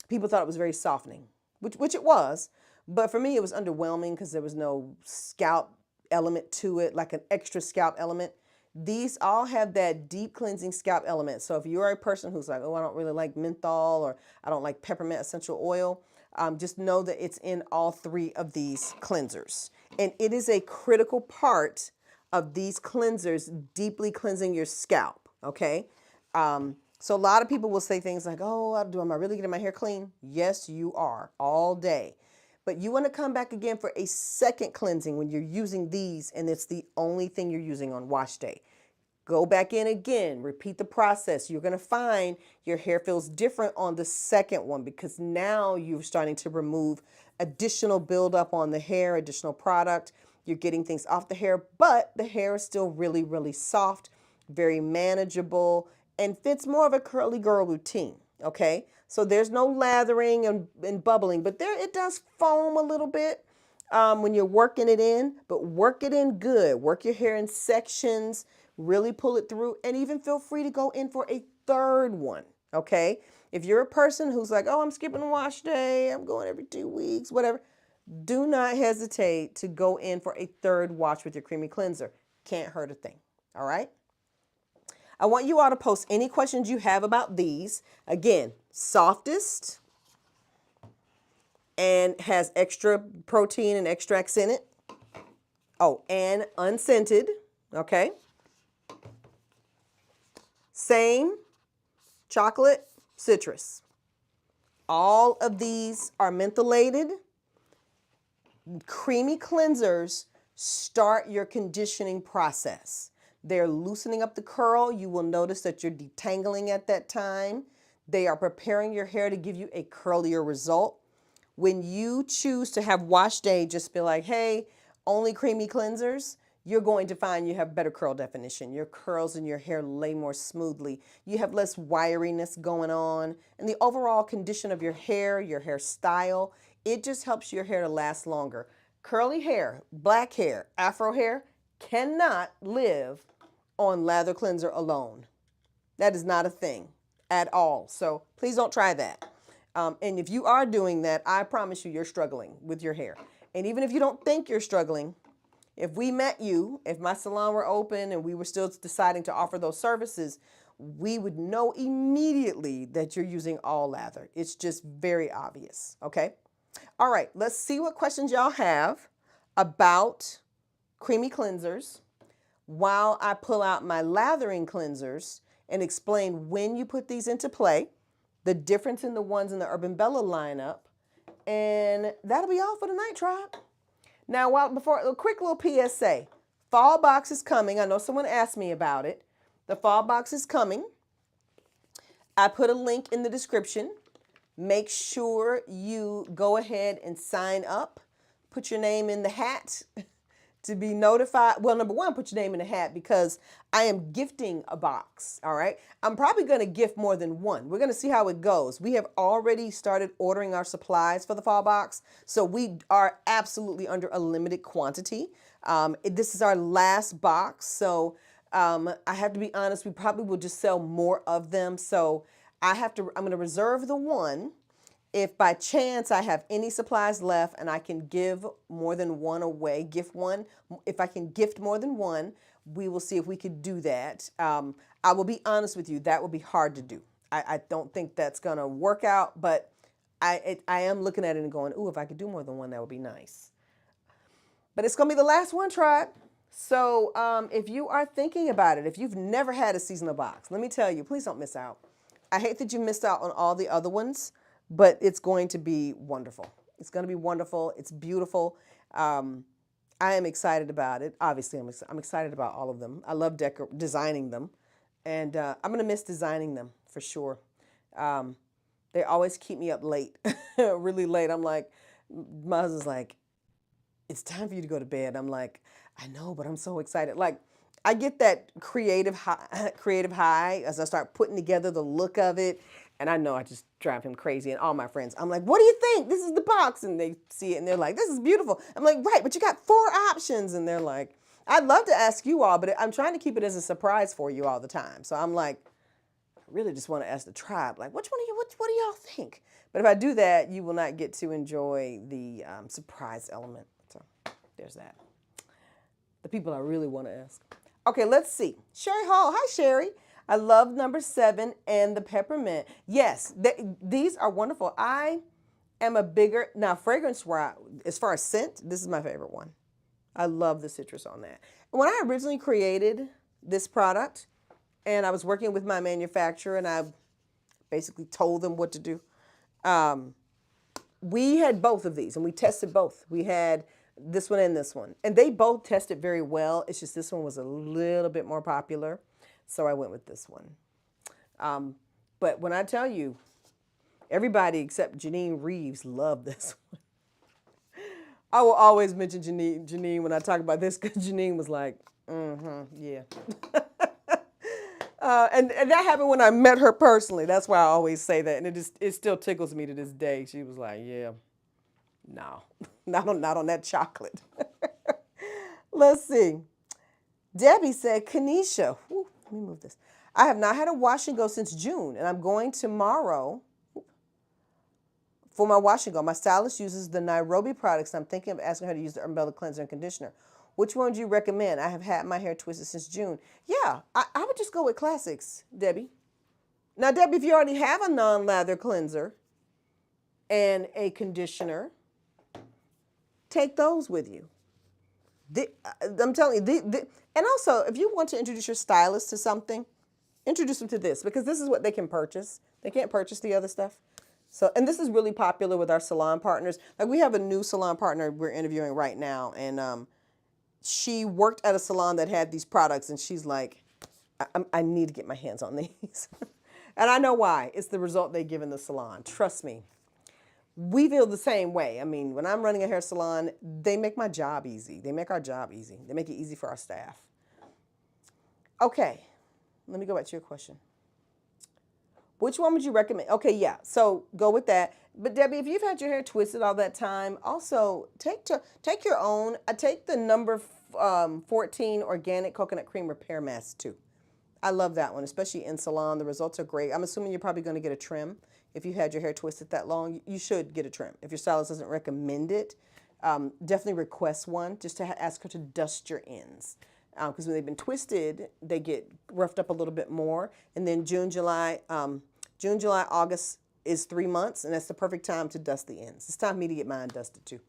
people thought it was very softening, which it was. But for me, it was underwhelming because there was no scalp element to it, like an extra scalp element. These all have that deep cleansing scalp element. So if you're a person who's like, oh, I don't really like menthol or I don't like peppermint essential oil, just know that it's in all three of these cleansers. And it is a critical part of these cleansers, deeply cleansing your scalp, okay? So a lot of people will say things like, oh, am I really getting my hair clean? Yes, you are, all day. But you want to come back again for a second cleansing when you're using these and it's the only thing you're using on wash day. Go back in again, repeat the process. You're going to find your hair feels different on the second one because now you're starting to remove additional buildup on the hair, additional product. You're getting things off the hair, but the hair is still really, really soft, very manageable, and fits more of a curly girl routine, okay? So there's no lathering and bubbling, but it does foam a little bit when you're working it in, but work it in good. Work your hair in sections, really pull it through, and even feel free to go in for a third one, okay? If you're a person who's like, oh, I'm skipping a wash day, I'm going every 2 weeks, whatever, do not hesitate to go in for a third wash with your creamy cleanser. Can't hurt a thing, all right? I want you all to post any questions you have about these. Again, softest and has extra protein and extracts in it. Oh, and unscented, okay? Same, chocolate, citrus. All of these are mentholated. Creamy cleansers start your conditioning process. They're loosening up the curl. You will notice that you're detangling at that time. They are preparing your hair to give you a curlier result. When you choose to have wash day, just be like, hey, only creamy cleansers, you're going to find you have better curl definition. Your curls in your hair lay more smoothly. You have less wiriness going on. And the overall condition of your hairstyle, it just helps your hair to last longer. Curly hair, black hair, afro hair cannot live on lather cleanser alone. That is not a thing at all. So please don't try that. And if you are doing that, I promise you, you're struggling with your hair. And even if you don't think you're struggling, if we met you, if my salon were open and we were still deciding to offer those services, we would know immediately that you're using all lather. It's just very obvious, okay? All right, let's see what questions y'all have about creamy cleansers while I pull out my lathering cleansers and explain when you put these into play, the difference in the ones in the Urbanbella lineup, and that'll be all for tonight, tribe. Now, before a quick little PSA, fall box is coming. I know someone asked me about it. The fall box is coming. I put a link in the description. Make sure you go ahead and sign up. Put your name in the hat to be notified. Well, number one, put your name in the hat because I am gifting a box, all right? I'm probably going to gift more than one. We're going to see how it goes. We have already started ordering our supplies for the fall box, so we are absolutely under a limited quantity. This is our last box, so I have to be honest, we probably will just sell more of them, so I'm going to reserve the one. If by chance I have any supplies left and I can give more than one away, gift one, if I can gift more than one, we will see if we could do that. I will be honest with you, that will be hard to do. I don't think that's going to work out, but I am looking at it and going, ooh, if I could do more than one, that would be nice. But it's going to be the last one, tribe. So if you are thinking about it, if you've never had a seasonal box, let me tell you, please don't miss out. I hate that you missed out on all the other ones, but it's going to be wonderful. It's going to be wonderful. It's beautiful. I am excited about it. Obviously, I'm excited about all of them. I love designing them, and I'm going to miss designing them for sure. They always keep me up late, really late. I'm like, my husband's like, it's time for you to go to bed. I'm like, I know, but I'm so excited. Like, I get that creative high as I start putting together the look of it. And I know I just drive him crazy and all my friends. I'm like, what do you think? This is the box. And they see it and they're like, this is beautiful. I'm like, right, but you got 4 options. And they're like, I'd love to ask you all, but I'm trying to keep it as a surprise for you all the time. So I'm like, I really just want to ask the tribe, like, what do y'all think? But if I do that, you will not get to enjoy the surprise element. So there's that. The people I really want to ask. Okay, let's see. Sherry Hall. Hi, Sherry. I love number 7 and the peppermint. Yes, these are wonderful. I am a bigger, now fragrance-wise, as far as scent, this is my favorite one. I love the citrus on that. When I originally created this product and I was working with my manufacturer and I basically told them what to do, we had both of these and we tested both. We had this one and this one. And they both tested very well. It's just this one was a little bit more popular. So I went with this one. But when I tell you, everybody except Janine Reeves loved this one. I will always mention Janine when I talk about this because Janine was like, yeah. And that happened when I met her personally. That's why I always say that. And it still tickles me to this day. She was like, yeah, no, not on that chocolate. Let's see. Debbie said, Kanisha, let me move this. I have not had a wash and go since June, and I'm going tomorrow for my wash and go. My stylist uses the Nairobi products, and I'm thinking of asking her to use the Urbanbella cleanser and conditioner. Which one would you recommend? I have had my hair twisted since June. Yeah, I would just go with classics, Debbie. Now, Debbie, if you already have a non-lather cleanser and a conditioner, take those with you. I'm telling you, and also, if you want to introduce your stylist to something, introduce them to this, because this is what they can purchase. They can't purchase the other stuff. So, and this is really popular with our salon partners. Like, we have a new salon partner we're interviewing right now, and she worked at a salon that had these products, and she's like, I need to get my hands on these. And I know why. It's the result they give in the salon. Trust me. We feel the same way. I mean, when I'm running a hair salon, they make my job easy. They make our job easy. They make it easy for our staff. Okay, let me go back to your question. Which one would you recommend? Okay, yeah, so go with that. But Debbie, if you've had your hair twisted all that time, also take your own. Take the number 14 organic coconut cream repair mask too. I love that one, especially in salon. The results are great. I'm assuming you're probably going to get a trim. If you had your hair twisted that long, you should get a trim. If your stylist doesn't recommend it, definitely request one just to ask her to dust your ends. Because when they've been twisted, they get roughed up a little bit more. And then June, July, August is 3 months, and that's the perfect time to dust the ends. It's time for me to get mine dusted too.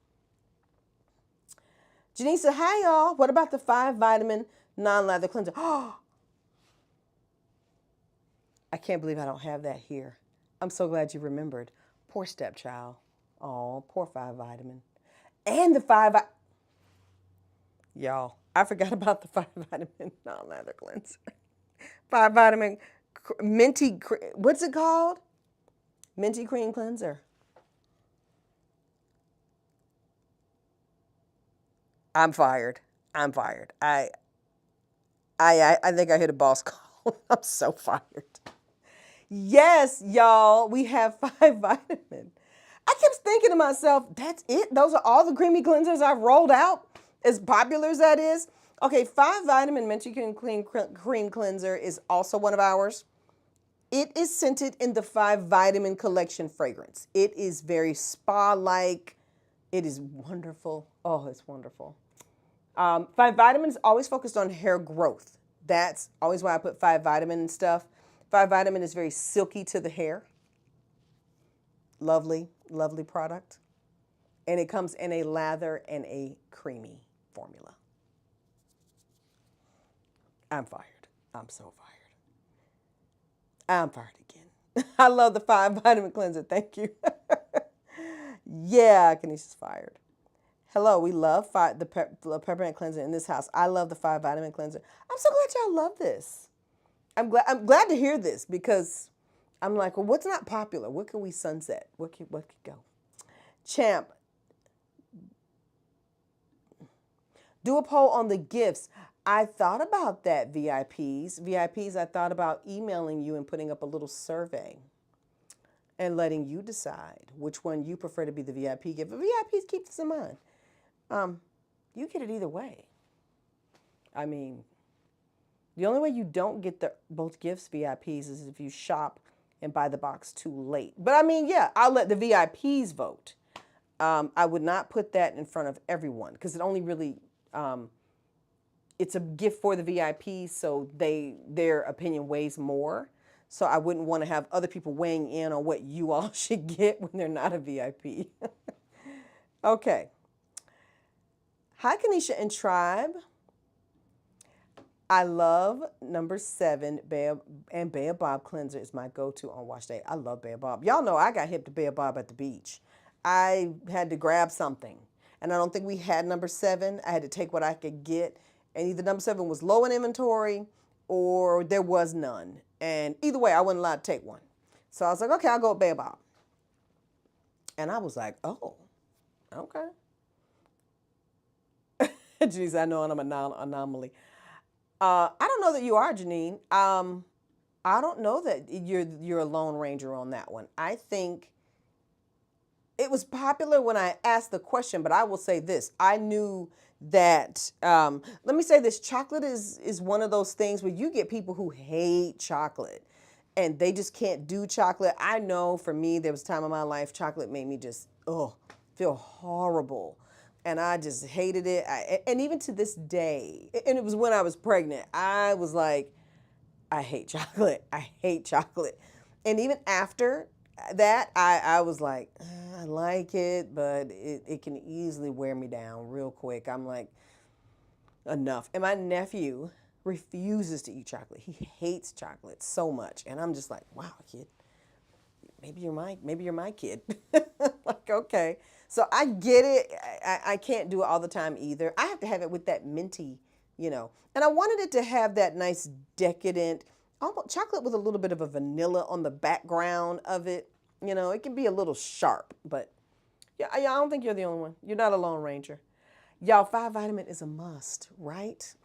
Janine said, hi y'all. What about the 5 vitamin non-lather cleanser? Oh, I can't believe I don't have that here. I'm so glad you remembered. Poor stepchild. Oh, poor 5 vitamin. And the 5, y'all, I forgot about the 5 vitamin non-lather cleanser. 5 vitamin minty, what's it called? Minty cream cleanser. I'm fired. I'm fired. I think I hit a boss call. I'm so fired. Yes, y'all, we have 5 vitamin. I kept thinking to myself, that's it? Those are all the creamy cleansers I've rolled out? As popular as that is? Okay, 5 vitamin minty cream cleanser is also one of ours. It is scented in the 5 vitamin collection fragrance. It is very spa-like. It is wonderful. Oh, it's wonderful. 5 vitamin is always focused on hair growth. That's always why I put 5 vitamin and stuff. 5 vitamin is very silky to the hair. Lovely, lovely product. And it comes in a lather and a creamy formula. I'm fired. I'm so fired. I'm fired again. I love the 5 vitamin cleanser. Thank you. Yeah, Kanisha's fired. Hello, we love the peppermint cleanser in this house. I love the 5 vitamin cleanser. I'm so glad y'all love this. I'm glad to hear this because I'm like, well, what's not popular? What can we sunset? What could go? Champ, do a poll on the gifts. I thought about that, VIPs. VIPs, I thought about emailing you and putting up a little survey and letting you decide which one you prefer to be the VIP gift. But VIPs, keep this in mind. You get it either way. I mean, the only way you don't get both gifts VIPs is if you shop and buy the box too late. But I mean, yeah, I'll let the VIPs vote. I would not put that in front of everyone because it only really, it's a gift for the VIPs, so their opinion weighs more. So I wouldn't want to have other people weighing in on what you all should get when they're not a VIP. Okay. Hi, Kanisha and Tribe. I love number 7, Baobab cleanser is my go-to on wash day. I love Baobab. Y'all know I got hip to Baobab at the beach. I had to grab something, and I don't think we had number 7. I had to take what I could get, and either number 7 was low in inventory or there was none. And either way, I wasn't allowed to take one. So I was like, okay, I'll go with Baobab. And I was like, oh, okay. Jeez, I know I'm an anomaly. I don't know that you are, Janine. I don't know that you're a Lone Ranger on that one. I think it was popular when I asked the question, but I will say this. I knew that, let me say this, chocolate is one of those things where you get people who hate chocolate and they just can't do chocolate. I know for me, there was a time in my life, chocolate made me just, feel horrible. And I just hated it. And even to this day, and it was when I was pregnant, I was like, I hate chocolate. I hate chocolate. And even after that, I was like, I like it, but it can easily wear me down real quick. I'm like, enough. And my nephew refuses to eat chocolate. He hates chocolate so much. And I'm just like, wow, kid, maybe you're my kid. Like, okay. So I get it. I can't do it all the time either. I have to have it with that minty, And I wanted it to have that nice decadent, almost chocolate with a little bit of a vanilla on the background of it. It can be a little sharp, but yeah, I don't think you're the only one. You're not a Lone Ranger. Y'all, 5-vitamin is a must, right?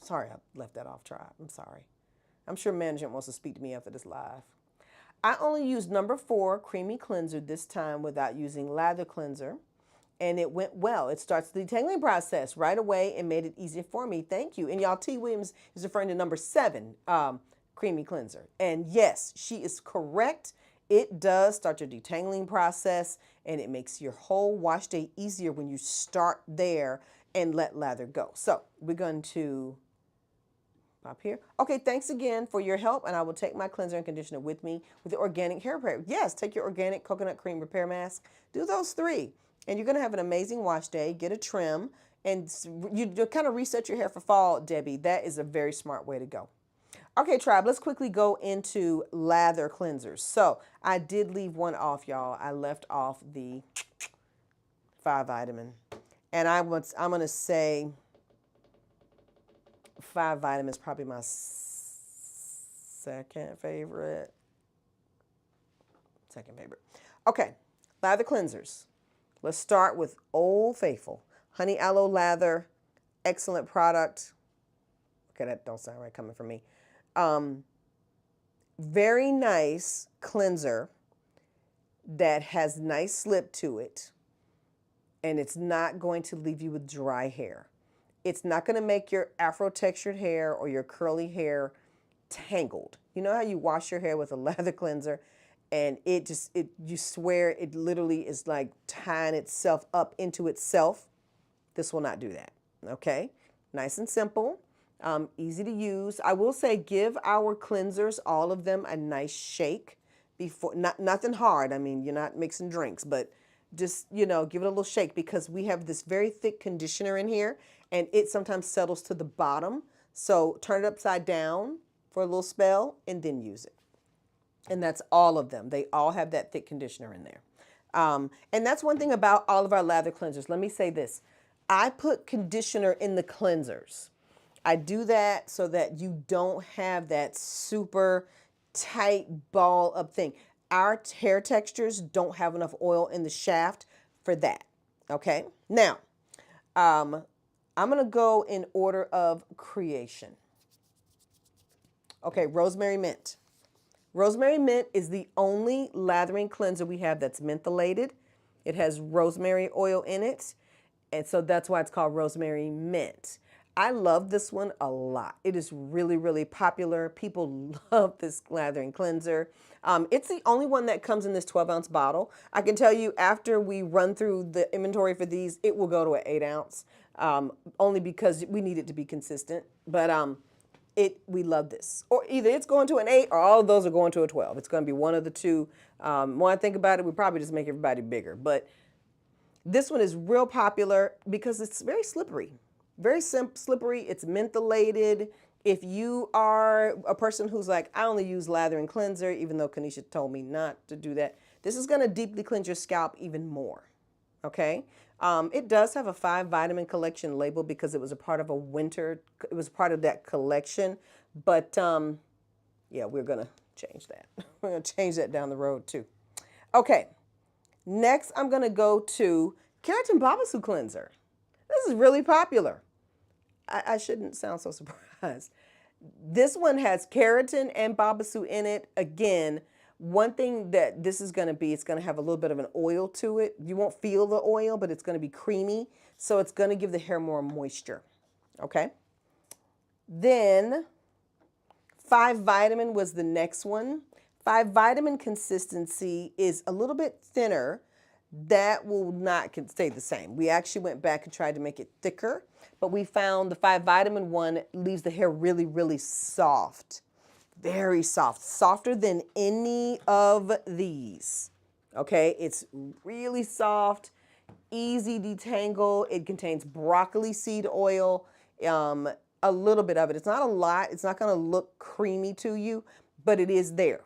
Sorry, I left that off tribe. I'm sorry. I'm sure management wants to speak to me after this live. I only used number 4 creamy cleanser this time without using lather cleanser, and it went well. It starts the detangling process right away and made it easier for me. Thank you. And y'all, T. Williams is referring to number 7 creamy cleanser. And yes, she is correct. It does start your detangling process, and it makes your whole wash day easier when you start there and let lather go. So we're going to up here. Okay, thanks again for your help, and I will take my cleanser and conditioner with me with the organic hair repair. Yes, take your organic coconut cream repair mask. Do those 3, and you're going to have an amazing wash day. Get a trim, and you kind of reset your hair for fall, Debbie. That is a very smart way to go. Okay, tribe, let's quickly go into lather cleansers. So I did leave one off, y'all. I left off the 5-vitamin, and I'm going to say 5-vitamin is probably my second favorite. Okay, lather cleansers. Let's start with Old Faithful. Honey Aloe Lather, excellent product. Okay, that don't sound right coming from me. Very nice cleanser that has nice slip to it, and it's not going to leave you with dry hair. It's not going to make your afro textured hair or your curly hair tangled. You know how you wash your hair with a lather cleanser and you swear it literally is like tying itself up into itself? This will not do that. Okay? Nice and simple. Easy to use. I will say give our cleansers, all of them, a nice shake before, nothing hard. I mean, you're not mixing drinks, but just, give it a little shake because we have this very thick conditioner in here and it sometimes settles to the bottom. So turn it upside down for a little spell and then use it. And that's all of them. They all have that thick conditioner in there. And that's one thing about all of our lather cleansers. Let me say this. I put conditioner in the cleansers. I do that so that you don't have that super tight ball up thing. Our hair textures don't have enough oil in the shaft for that. Okay. Now, I'm going to go in order of creation. Okay. Rosemary Mint. Rosemary Mint is the only lathering cleanser we have that's mentholated. It has rosemary oil in it. And so that's why it's called Rosemary Mint. I love this one a lot. It is really, really popular. People love this lathering cleanser. It's the only one that comes in this 12-ounce bottle. I can tell you after we run through the inventory for these, it will go to an 8-ounce, only because we need it to be consistent. But we love this. Or either it's going to an 8 or all of those are going to a 12. It's going to be one of the two. When I think about it, we probably just make everybody bigger. But this one is real popular because it's very slippery. Very slippery. It's mentholated. If you are a person who's like, I only use lather and cleanser, even though Kanisha told me not to do that, this is going to deeply cleanse your scalp even more. Okay. It does have a 5-vitamin collection label because it was a part of it was part of that collection. But yeah, we're going to change that. We're going to change that down the road too. Okay. Next, I'm going to go to Keratin Babasu Cleanser. This is really popular. I shouldn't sound so surprised. This one has keratin and Babasu in it. Again, One thing that this is going to be, it's going to have a little bit of an oil to it. You won't feel the oil, but it's going to be creamy. So it's going to give the hair more moisture. Okay. Then 5-vitamin was the next one. 5-vitamin consistency is a little bit thinner. That will not stay the same. We actually went back and tried to make it thicker, but we found the 5-vitamin one leaves the hair really, really soft. Very soft, softer than any of these. Okay, it's really soft, easy detangle. It contains broccoli seed oil, a little bit of it. It's not a lot. It's not going to look creamy to you, but it is there.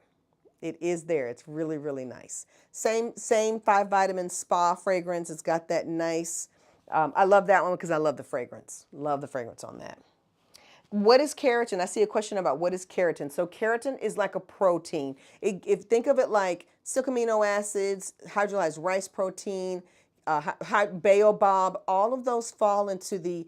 It is there. It's really, really nice. Same 5-vitamin spa fragrance. It's got that nice, I love that one because I love the fragrance. Love the fragrance on that. What is keratin? I see a question about what is keratin. So keratin is like a protein. Think of it like silk amino acids, hydrolyzed rice protein, baobab, all of those fall into the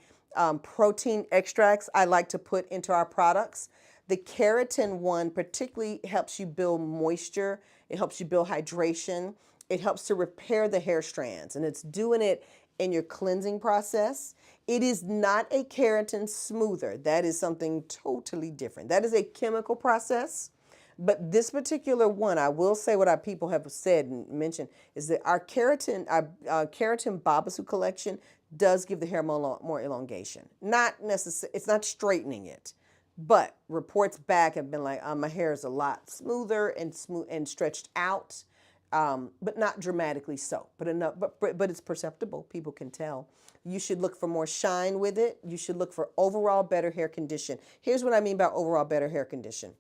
protein extracts I like to put into our products. The keratin one particularly helps you build moisture. It helps you build hydration. It helps to repair the hair strands, and it's doing it in your cleansing process. It is not a keratin smoother. That is something totally different. That is a chemical process. But this particular one, I will say what our people have said and mentioned, is that our keratin Babasu collection does give the hair more elongation. Not necessarily, it's not straightening it, but reports back have been like, my hair is a lot smoother and stretched out, but not dramatically so. But enough, but it's perceptible. People can tell. You should look for more shine with it. You should look for overall better hair condition. Here's what I mean by overall better hair condition.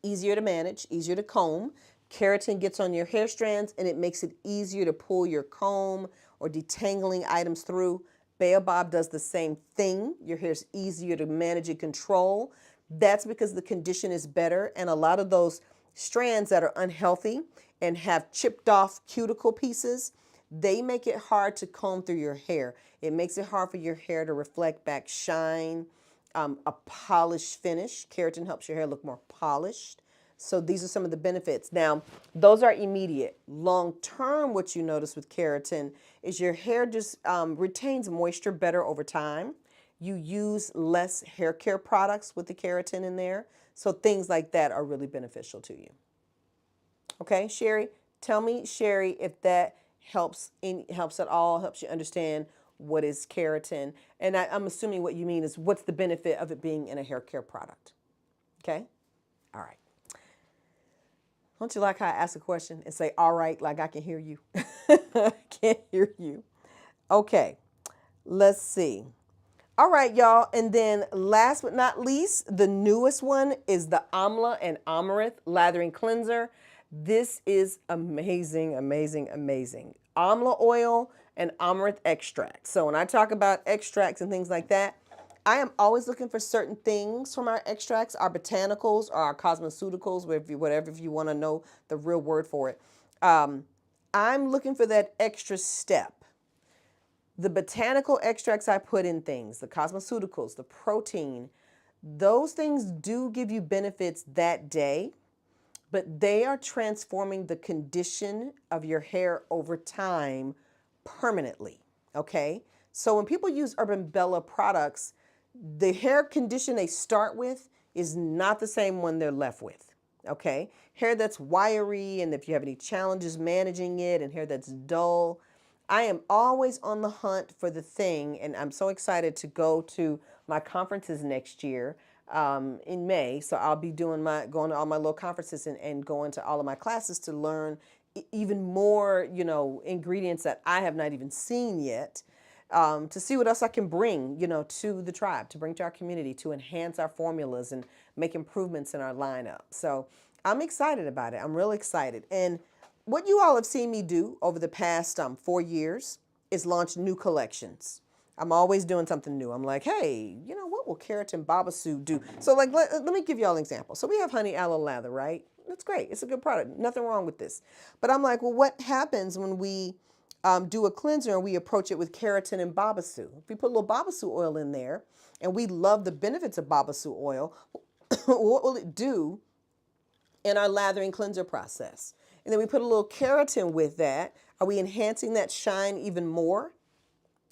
Easier to manage, easier to comb. Keratin gets on your hair strands and it makes it easier to pull your comb or detangling items through. Baobab does the same thing. Your hair's easier to manage and control. That's because the condition is better, and a lot of those strands that are unhealthy and have chipped off cuticle pieces, they make it hard to comb through your hair. It makes it hard for your hair to reflect back shine, a polished finish. Keratin helps your hair look more polished. So these are some of the benefits. Now, those are immediate. Long term, what you notice with keratin is your hair just retains moisture better over time. You use less hair care products with the keratin in there. So things like that are really beneficial to you. Okay, Sherry, tell me, Sherry, if that helps at all, helps you understand what is keratin. And I'm assuming what you mean is what's the benefit of it being in a hair care product. Okay? All right. Don't you like how I ask a question and say, all right, like I can hear you? I can't hear you. Okay, let's see. All right, y'all. And then last but not least, the newest one is the Amla and Amaranth Lathering Cleanser. This is amazing, amazing, amazing. Amla oil and amaranth extract. So when I talk about extracts and things like that, I am always looking for certain things from our extracts, our botanicals or our cosmeceuticals, whatever, if you want to know the real word for it. I'm looking for that extra step. The botanical extracts I put in things, the cosmeceuticals, the protein, those things do give you benefits that day, but they are transforming the condition of your hair over time permanently, okay? So when people use Urbanbella products, the hair condition they start with is not the same one they're left with, okay? Hair that's wiry, and if you have any challenges managing it, and hair that's dull, I am always on the hunt for the thing, and I'm so excited to go to my conferences next year in May. So I'll be going to all my little conferences and going to all of my classes to learn even more, ingredients that I have not even seen yet, to see what else I can bring, to the tribe, to bring to our community, to enhance our formulas and make improvements in our lineup. So I'm excited about it. I'm really excited. And what you all have seen me do over the past 4 years is launch new collections. I'm always doing something new. I'm like, hey, what will Keratin Babasu do? So let me give you all an example. So we have Honey Aloe Lather, right? That's great. It's a good product. Nothing wrong with this. But I'm like, well, what happens when we do a cleanser and we approach it with keratin and Babasu? If we put a little Babasu oil in there and we love the benefits of Babasu oil, what will it do in our lathering cleanser process. And then we put a little keratin with that. Are we enhancing that shine even more?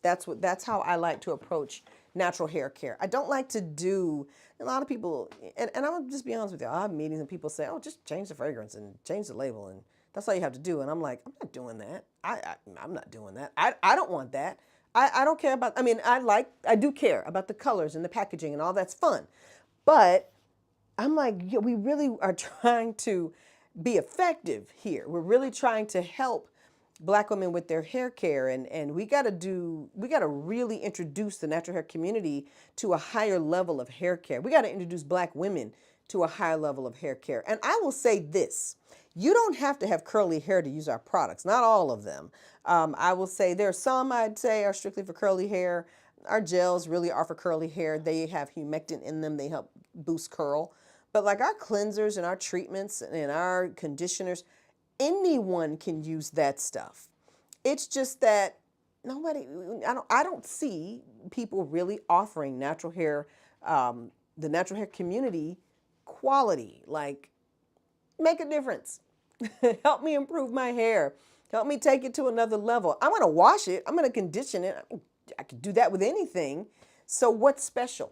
That's how I like to approach natural hair care. I don't like to do a lot of people, and I'm gonna just be honest with you. I have meetings and people say, "Oh, just change the fragrance and change the label, and that's all you have to do." And I'm like, I'm not doing that. I'm not doing that. I don't want that. I don't care about. I mean, I do care about the colors and the packaging and all that's fun, but I'm like, yeah, we really are trying to be effective here. We're really trying to help Black women with their hair care, and we got to really introduce the natural hair community to a higher level of hair care. We got to introduce Black women to a higher level of hair care. And I will say this, you don't have to have curly hair to use our products, not all of them. I will say there are some I'd say are strictly for curly hair. Our gels really are for curly hair. They have humectant in them. They help boost curl. But like our cleansers and our treatments and our conditioners, anyone can use that stuff. It's just that I don't see people really offering natural hair, the natural hair community quality. Like, make a difference. Help me improve my hair. Help me take it to another level. I'm going to wash it. I'm going to condition it. I could do that with anything. So what's special?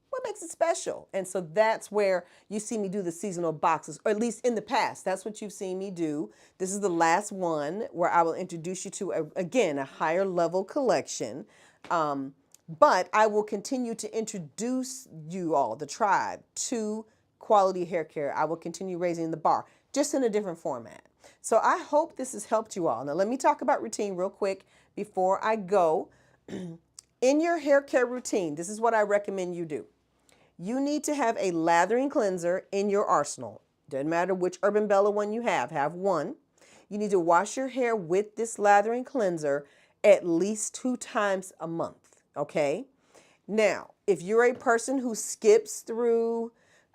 What makes it special? And so that's where you see me do the seasonal boxes, or at least in the past, that's what you've seen me do. This is the last one where I will introduce you to, again, a higher level collection. But I will continue to introduce you all, the tribe, to quality hair care. I will continue raising the bar, just in a different format. So I hope this has helped you all. Now let me talk about routine real quick before I go. In your hair care routine, this is what I recommend you do. You need to have a lathering cleanser in your arsenal. Doesn't matter which Urbanbella one you have one. You need to wash your hair with this lathering cleanser at least 2 times a month, okay? Now, if you're a person who skips through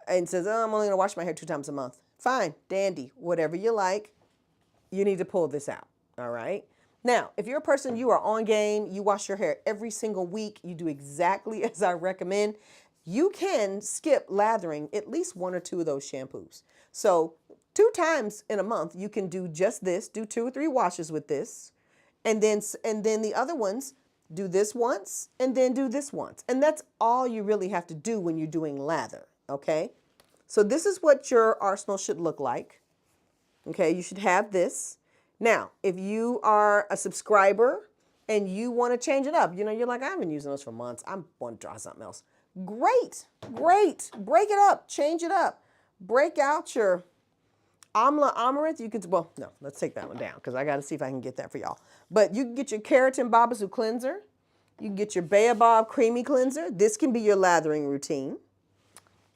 and says, oh, I'm only gonna wash my hair 2 times a month, fine, dandy, whatever you like, you need to pull this out, all right? Now, if you're a person, you are on game, you wash your hair every single week, you do exactly as I recommend, you can skip lathering at least 1 or 2 of those shampoos. So 2 times in a month, you can do just this, do 2 or 3 washes with this, and then the other ones, do this once, and then do this once. And that's all you really have to do when you're doing lather, okay? So this is what your arsenal should look like, okay? You should have this. Now, if you are a subscriber and you want to change it up, you're like, I've been using those for months. I want to try something else. Great. Break it up. Change it up. Break out your Amla Amaranth. You could, well, no, let's take that one down because I got to see if I can get that for y'all. But you can get your Keratin Babasu cleanser. You can get your Baobab creamy cleanser. This can be your lathering routine.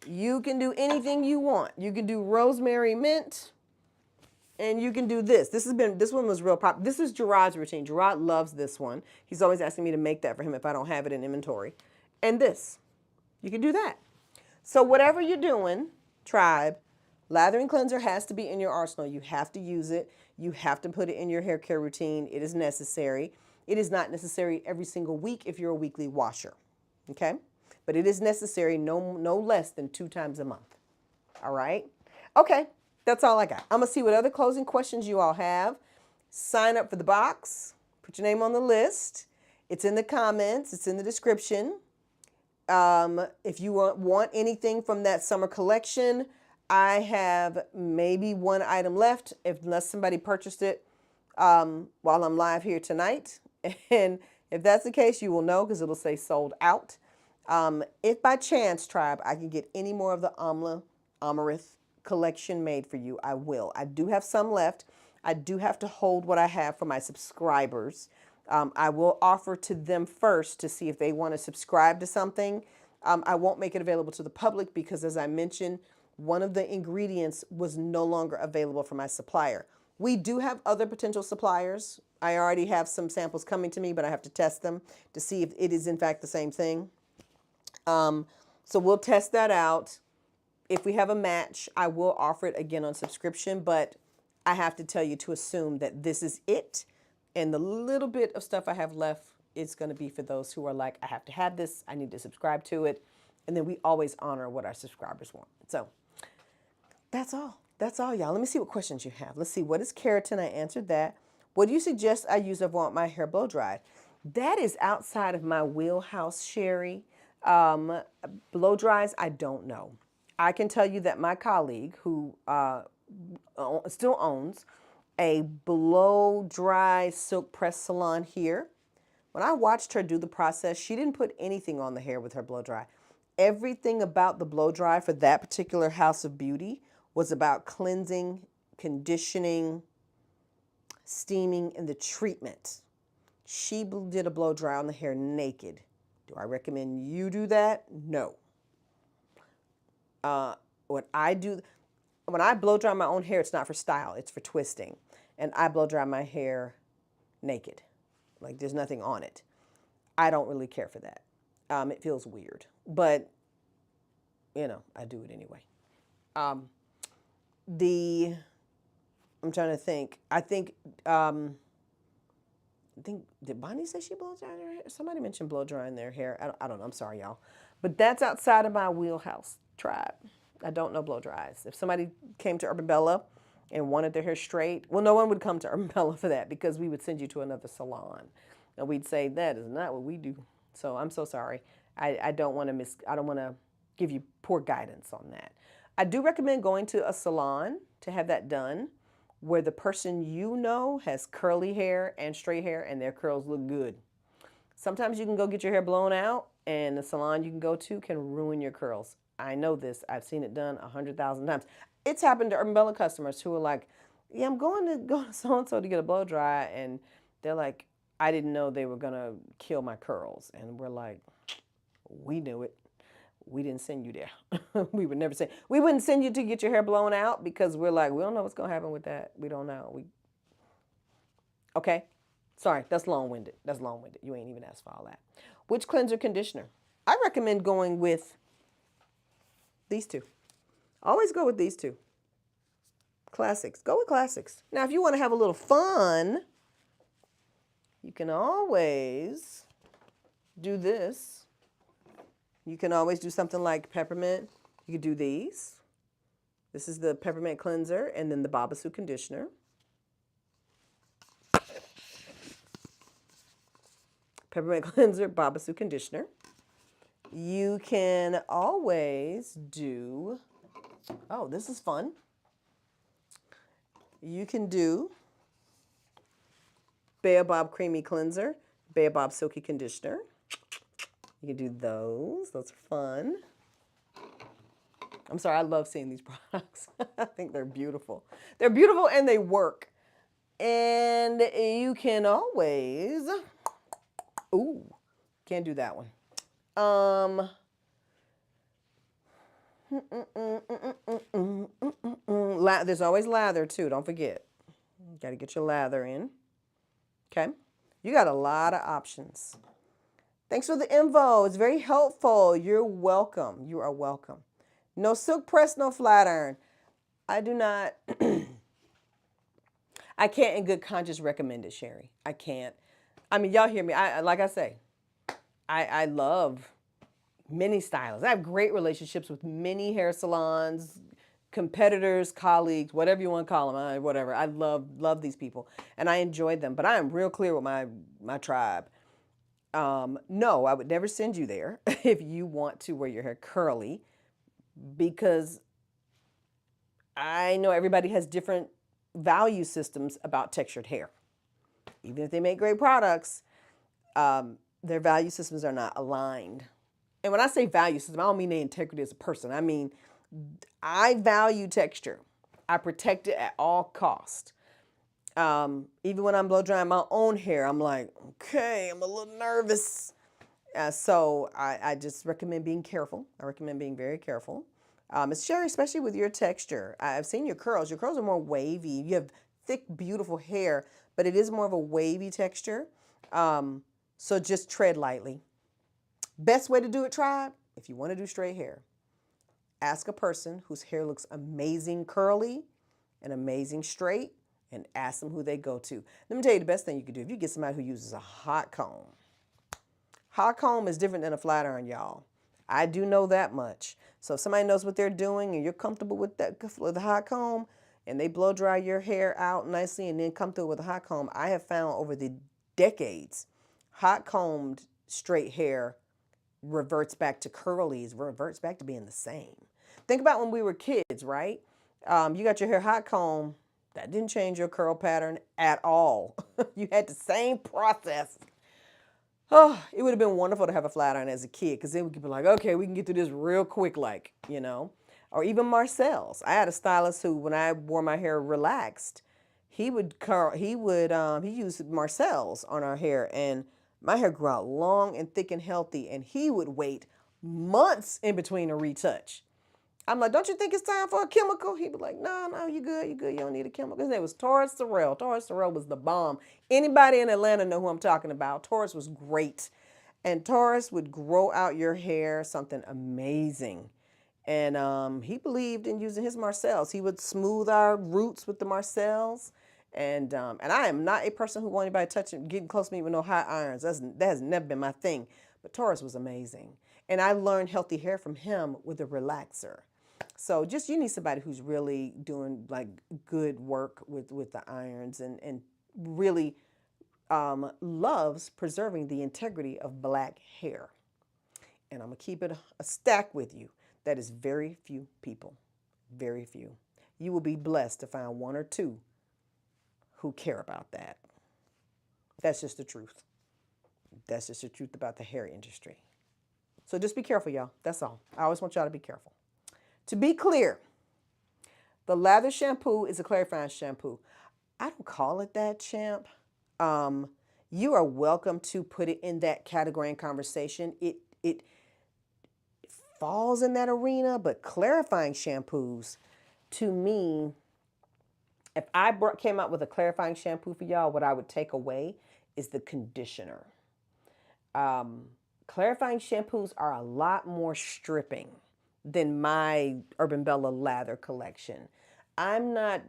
You can do anything you want. You can do rosemary mint. And you can do this. This one was real popular. This is Gerard's routine. Gerard loves this one. He's always asking me to make that for him if I don't have it in inventory. And this. You can do that. So whatever you're doing, tribe, lathering cleanser has to be in your arsenal. You have to use it. You have to put it in your hair care routine. It is necessary. It is not necessary every single week if you're a weekly washer, okay? But it is necessary no less than 2 times a month, all right? Okay, that's all I got. I'm gonna see what other closing questions you all have. Sign up for the box. Put your name on the list. It's in the comments. It's in the description. If you want anything from that summer collection, I have maybe 1 item left, unless somebody purchased it while I'm live here tonight. And if that's the case, you will know because it'll say sold out. If by chance, tribe, I can get any more of the Amaranth collection made for you, I will. I do have some left. I do have to hold what I have for my subscribers. I will offer to them first to see if they want to subscribe to something. I won't make it available to the public because, as I mentioned, one of the ingredients was no longer available for my supplier. We do have other potential suppliers. I already have some samples coming to me, but I have to test them to see if it is in fact the same thing. So we'll test that out. If we have a match, I will offer it again on subscription, but I have to tell you to assume that this is it. And the little bit of stuff I have left is going to be for those who are like, I have to have this. I need to subscribe to it. And then we always honor what our subscribers want. So that's all. That's all, y'all. Let me see what questions you have. Let's see. What is keratin? I answered that. What do you suggest I use if I want my hair blow dried? That is outside of my wheelhouse, Sherry. Blow dries, I don't know. I can tell you that my colleague, who still owns a blow dry silk press salon here, when I watched her do the process, she didn't put anything on the hair with her blow dry. Everything about the blow dry for that particular house of beauty was about cleansing, conditioning, steaming, and the treatment. She did a blow dry on the hair naked. Do I recommend you do that? No. What I do, when I blow dry my own hair, it's not for style, it's for twisting. And I blow dry my hair naked. Like there's nothing on it. I don't really care for that. It feels weird, but you know, I do it anyway. I'm trying to think. I think, did Bonnie say she blow drying her hair? Somebody mentioned blow drying their hair. I don't know. I'm sorry, y'all. But that's outside of my wheelhouse, tribe. I don't know blow dries. If somebody came to Urbanbella and wanted their hair straight, well, no one would come to Urbanbella for that because we would send you to another salon. And we'd say, that is not what we do. So I'm so sorry. I don't want to give you poor guidance on that. I do recommend going to a salon to have that done where the person you know has curly hair and straight hair and their curls look good. Sometimes you can go get your hair blown out and the salon you can go to can ruin your curls. I know this. I've seen it done 100,000 times. It's happened to Urbanbella customers who are like, yeah, I'm going to go to so-and-so to get a blow dry. And they're like, I didn't know they were going to kill my curls. And we're like, we knew it. We didn't send you there. We would never say, we wouldn't send you to get your hair blown out because we're like, we don't know what's going to happen with that. We don't know. Okay. Sorry, that's long-winded. That's long-winded. You ain't even asked for all that. Which cleanser conditioner? I recommend going with these two. Always go with these two. Classics. Go with classics. Now, if you want to have a little fun, you can always do this. You can always do something like peppermint. You could do these. This is the peppermint cleanser and then the Babasu conditioner. Peppermint cleanser, Babasu conditioner. You can always do, oh, this is fun. You can do Baobab creamy cleanser, Baobab silky conditioner. You can do those. Those are fun. I'm sorry, I love seeing these products. I think they're beautiful. They're beautiful and they work. And you can always, ooh, can't do that one. There's always lather too, don't forget. You gotta get your lather in. Okay, you got a lot of options. Thanks for the info. It's very helpful. You're welcome. You are welcome. No silk press, no flat iron. I do not, I can't in good conscience recommend it, Sherry. I can't. I mean, y'all hear me. Like I say, I love many stylists. I have great relationships with many hair salons, competitors, colleagues, whatever you want to call them, whatever. I love these people and I enjoy them, but I am real clear with my tribe. No, I would never send you there if you want to wear your hair curly because I know everybody has different value systems about textured hair. Even if they make great products, their value systems are not aligned. And when I say value system, I don't mean their integrity as a person. I mean, I value texture. I protect it at all costs. Even when I'm blow drying my own hair, I'm like, okay, I'm a little nervous. So I just recommend being careful. I recommend being very careful. Especially with your texture. I've seen your curls. Your curls are more wavy. You have thick, beautiful hair, but it is more of a wavy texture. So just tread lightly. Best way to do it, tribe, if you want to do straight hair, ask a person whose hair looks amazing curly and amazing straight and ask them who they go to. Let me tell you the best thing you can do. If you get somebody who uses a hot comb. Hot comb is different than a flat iron, y'all. I do know that much. So if somebody knows what they're doing and you're comfortable with that, with a hot comb, and they blow dry your hair out nicely and then come through with a hot comb, I have found over the decades, hot combed straight hair reverts back to curlies, reverts back to being the same. Think about when we were kids, right? You got your hair hot comb, that didn't change your curl pattern at all. You had the same process. Oh, it would have been wonderful to have a flat iron as a kid because then we could be like, okay, we can get through this real quick, like, you know. Or even Marcel's. I had a stylist who, when I wore my hair relaxed, he would curl, he used Marcel's on our hair, and my hair grew out long and thick and healthy, and he would wait months in between a retouch. I'm like, don't you think it's time for a chemical? He'd be like, no, no, you good, you good. You don't need a chemical. His name was Taurus Terrell. Taurus Terrell was the bomb. Anybody in Atlanta know who I'm talking about. Taurus was great. And Taurus would grow out your hair, something amazing. And he believed in using his Marcells. He would smooth our roots with the Marcells. And I am not a person who wants anybody touching, getting close to me with no hot irons. That has never been my thing. But Taurus was amazing. And I learned healthy hair from him with a relaxer. So just you need somebody who's really doing like good work with the irons and really loves preserving the integrity of black hair. And I'm going to keep it a stack with you. That is very few people, very few. You will be blessed to find one or two who care about that. That's just the truth. That's just the truth about the hair industry. So just be careful, y'all. That's all. I always want y'all to be careful. To be clear, the lather shampoo is a clarifying shampoo. I don't call it that, champ. You are welcome to put it in that category and conversation. It falls in that arena, but clarifying shampoos, to me, if I came out with a clarifying shampoo for y'all, what I would take away is the conditioner. Clarifying shampoos are a lot more stripping than my Urbanbella Lather collection. I'm not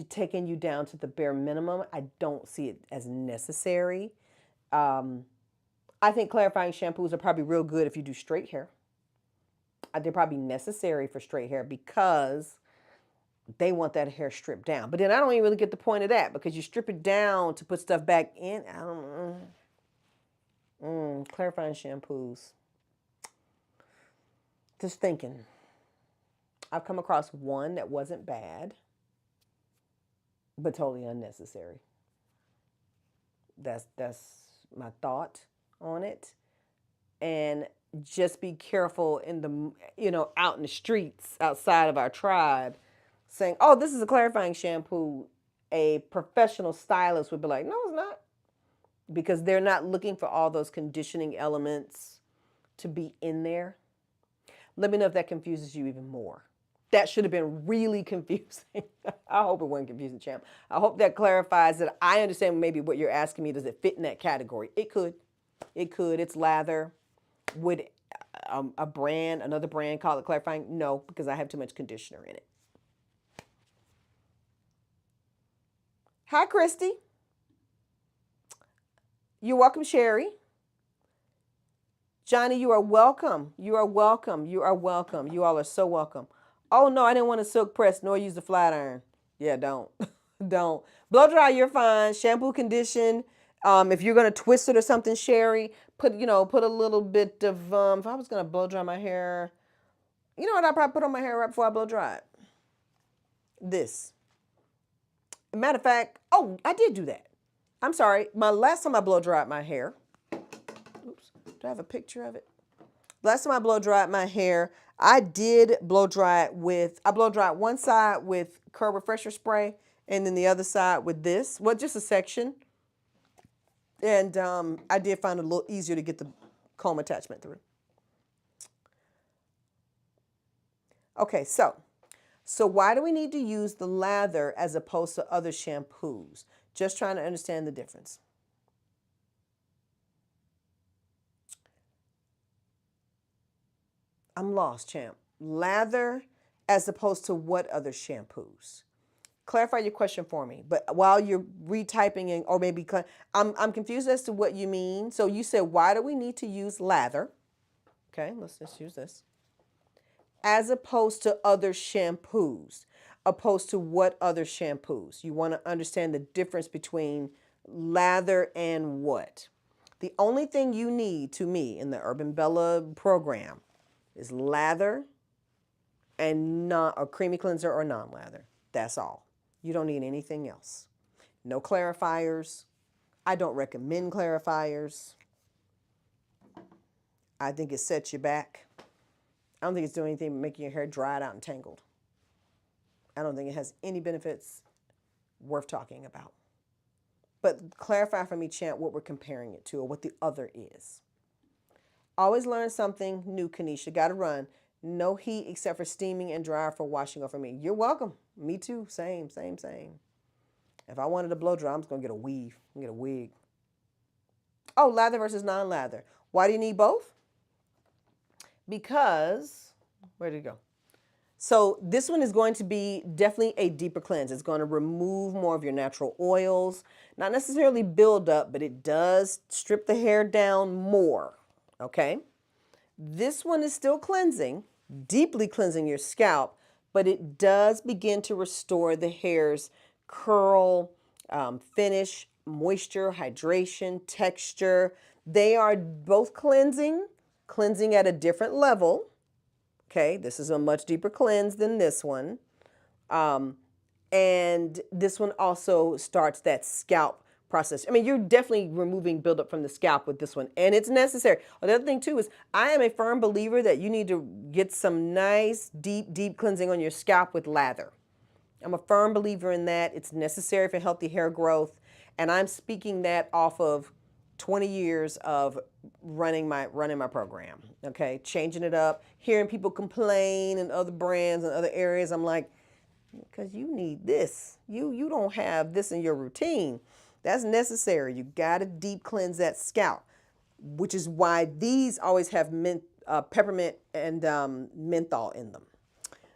taking you down to the bare minimum. I don't see it as necessary. I think clarifying shampoos are probably real good if you do straight hair. They're probably necessary for straight hair because they want that hair stripped down. But then I don't even really get the point of that because you strip it down to put stuff back in. I don't know. Clarifying shampoos. Just thinking. I've come across one that wasn't bad, but totally unnecessary. That's my thought on it. And just be careful in the, out in the streets outside of our tribe saying, oh, this is a clarifying shampoo. A professional stylist would be like, no, it's not. Because they're not looking for all those conditioning elements to be in there. Let me know if that confuses you even more. That should have been really confusing. I hope it wasn't confusing, champ. I hope that clarifies that I understand maybe what you're asking me. Does it fit in that category? It could. It could. It's lather. Would another brand call it clarifying? No, because I have too much conditioner in it. Hi, Christy. You're welcome, Sherry. Johnny, you are welcome. You are welcome. You are welcome. You all are so welcome. Oh, no, I didn't want to silk press nor use the flat iron. Yeah, don't. Don't. Blow dry, you're fine. Shampoo, condition. If you're going to twist it or something, Sherry, put a little bit of, if I was going to blow dry my hair, you know what I probably put on my hair right before I blow dry it? This. Matter of fact, oh, I did do that. I'm sorry. My last time I blow dried my hair, oops, do I have a picture of it? Last time I blow dried my hair, I did blow dry it with, I blow dried one side with curl refresher spray and then the other side with this. Well, just a section. And I did find it a little easier to get the comb attachment through. Okay, so why do we need to use the lather as opposed to other shampoos? Just trying to understand the difference. I'm lost, champ. Lather as opposed to what other shampoos? Clarify your question for me. But while you're retyping or maybe I'm confused as to what you mean. So you said, why do we need to use lather Okay, let's just use this. As opposed to other shampoos. Opposed to what other shampoos? You want to understand the difference between lather and what? The only thing you need to me in the Urbanbella program is lather and not a creamy cleanser or non-lather. That's all. You don't need anything else. No clarifiers. I don't recommend clarifiers. I think it sets you back. I don't think it's doing anything but making your hair dried out and tangled. I don't think it has any benefits worth talking about. But clarify for me, champ, what we're comparing it to or what the other is. Always learn something new, Kanisha. Got to run. No heat except for steaming and dryer for washing over me. You're welcome. Me too. Same. If I wanted a blow dry, I'm just going to get a weave. I'm going to get a wig. Oh, lather versus non-lather. Why do you need both? Because, where did it go? So this one is going to be definitely a deeper cleanse. It's going to remove more of your natural oils. Not necessarily build up, but it does strip the hair down more. Okay? This one is still cleansing, deeply cleansing your scalp, but it does begin to restore the hair's curl, finish, moisture, hydration, texture. They are both cleansing at a different level. Okay, this is a much deeper cleanse than this one. And this one also starts that scalp process. I mean, you're definitely removing buildup from the scalp with this one, and it's necessary. The other thing too is I am a firm believer that you need to get some nice, deep cleansing on your scalp with lather. I'm a firm believer in that. It's necessary for healthy hair growth, and I'm speaking that off of 20 years of running my program. Okay, changing it up, hearing people complain in other brands and other areas. I'm like, because you need this. You don't have this in your routine. That's necessary. You got to deep cleanse that scalp, which is why these always have peppermint and menthol in them.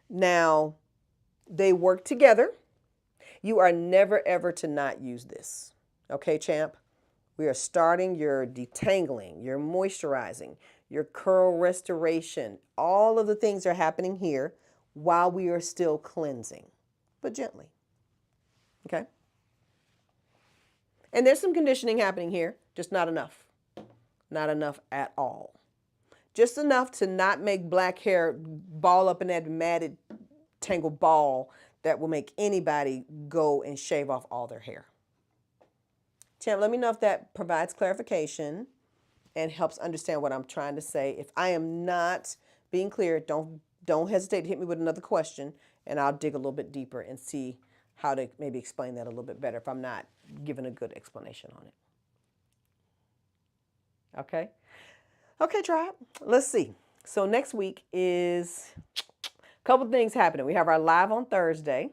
Now, they work together. You are never, ever to not use this. Okay, champ? We are starting your detangling, your moisturizing, your curl restoration. All of the things are happening here while we are still cleansing, but gently. Okay? And there's some conditioning happening here, just not enough. Not enough at all. Just enough to not make black hair ball up in that matted, tangled ball that will make anybody go and shave off all their hair. Champ, let me know if that provides clarification and helps understand what I'm trying to say. If I am not being clear, don't hesitate to hit me with another question, and I'll dig a little bit deeper and see how to maybe explain that a little bit better if I'm not giving a good explanation on it. Okay? Okay, tribe. Let's see. So next week is a couple things happening. We have our live on Thursday,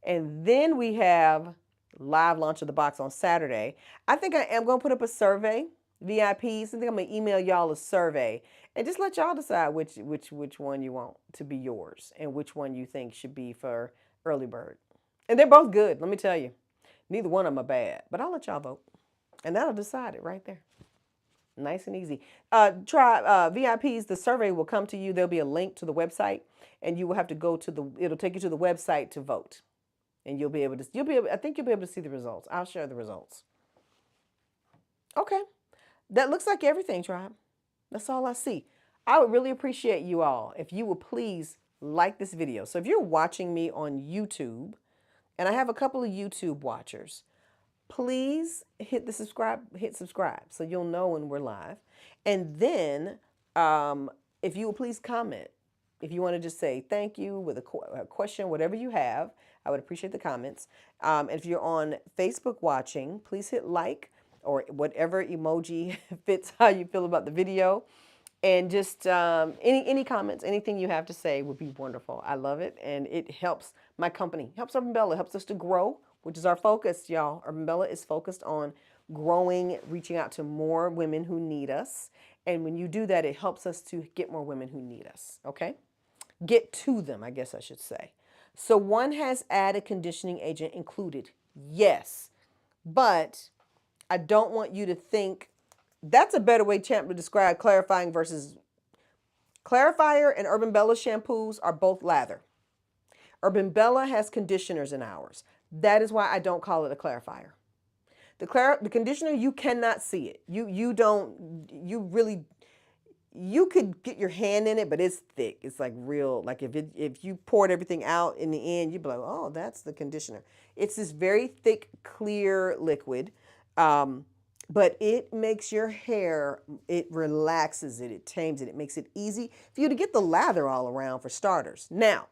and then we have live launch of the box on Saturday. I think I am going to put up a survey, VIPs. I think I'm going to email y'all a survey and just let y'all decide which one you want to be yours and which one you think should be for early bird. And they're both good, let me tell you. Neither one of them are bad, but I'll let y'all vote. And that'll decide it right there. Nice and easy. Try VIPs, the survey will come to you. There'll be a link to the website, and you will have to go to it'll take you to the website to vote. And I think you'll be able to see the results. I'll share the results. Okay. That looks like everything, tribe. That's all I see. I would really appreciate you all if you would please like this video. So if you're watching me on YouTube, and I have a couple of YouTube watchers, please hit subscribe so you'll know when we're live. And then if you will please comment. If you want to just say thank you with a question, whatever you have, I would appreciate the comments. And if you're on Facebook watching, please hit like or whatever emoji fits how you feel about the video. And just any comments, anything you have to say would be wonderful. I love it, and it helps my company, helps Urbanbella, helps us to grow, which is our focus, y'all. Urbanbella is focused on growing, reaching out to more women who need us. And when you do that, it helps us to get more women who need us, okay? Get to them, I guess I should say. So one has added conditioning agent included, yes. But I don't want you to think, that's a better way, champ, to describe clarifying versus Clarifier and Urbanbella shampoos are both lather. Urbanbella has conditioners in ours. That is why I don't call it a clarifier. The conditioner, you cannot see it. You could get your hand in it, but it's thick. It's like real, like if you poured everything out in the end, you'd be like, oh, that's the conditioner. It's this very thick, clear liquid, but it makes your hair, it relaxes it, it tames it, it makes it easy for you to get the lather all around for starters. Now,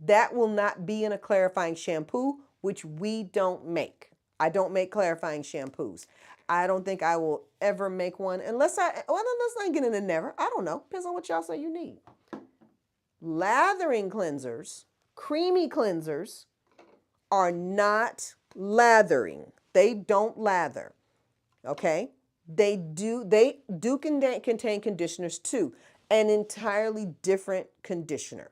that will not be in a clarifying shampoo, which we don't make. I don't make clarifying shampoos. I don't think I will ever make one unless I get into never. I don't know. Depends on what y'all say you need. Lathering cleansers, creamy cleansers, are not lathering. They don't lather. Okay? They do contain conditioners too. An entirely different conditioner.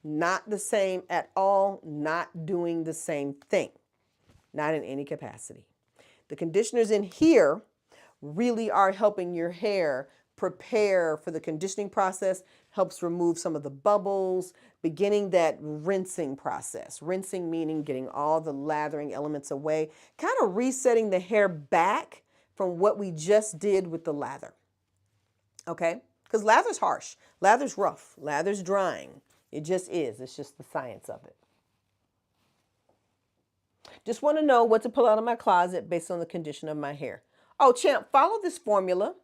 Not the same at all, not doing the same thing. Not in any capacity. The conditioners in here really are helping your hair prepare for the conditioning process, helps remove some of the bubbles, beginning that rinsing process. Rinsing meaning getting all the lathering elements away, kind of resetting the hair back from what we just did with the lather. Okay? Because lather's harsh, lather's rough, lather's drying. It just is. It's just the science of it. Just want to know what to pull out of my closet based on the condition of my hair. Oh, champ, follow this formula.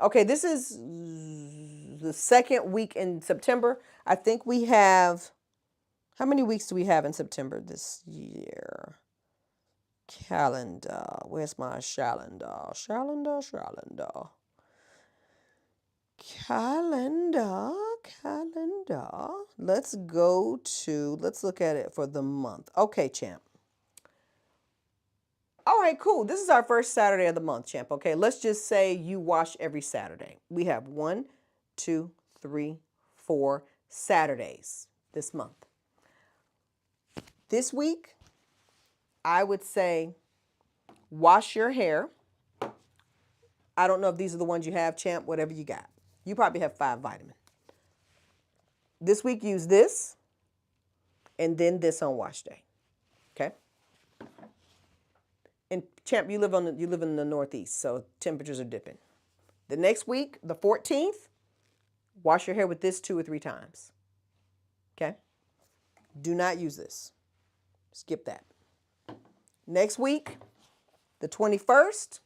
Okay, this is the second week in September. I think we have, how many weeks do we have in September this year? Calendar. Where's my calendar? Calendar. Let's look at it for the month. Okay, champ. All right, cool. This is our first Saturday of the month, champ. Okay, let's just say you wash every Saturday. We have 1, 2, 3, 4 Saturdays this month. This week, I would say wash your hair. I don't know if these are the ones you have, champ, whatever you got. You probably have 5 vitamin. This week, use this, and then this on wash day. Okay? And champ, you live in the Northeast, so temperatures are dipping. The next week, the 14th, wash your hair with this 2 or 3 times. Okay? Do not use this. Skip that. Next week, the 21st,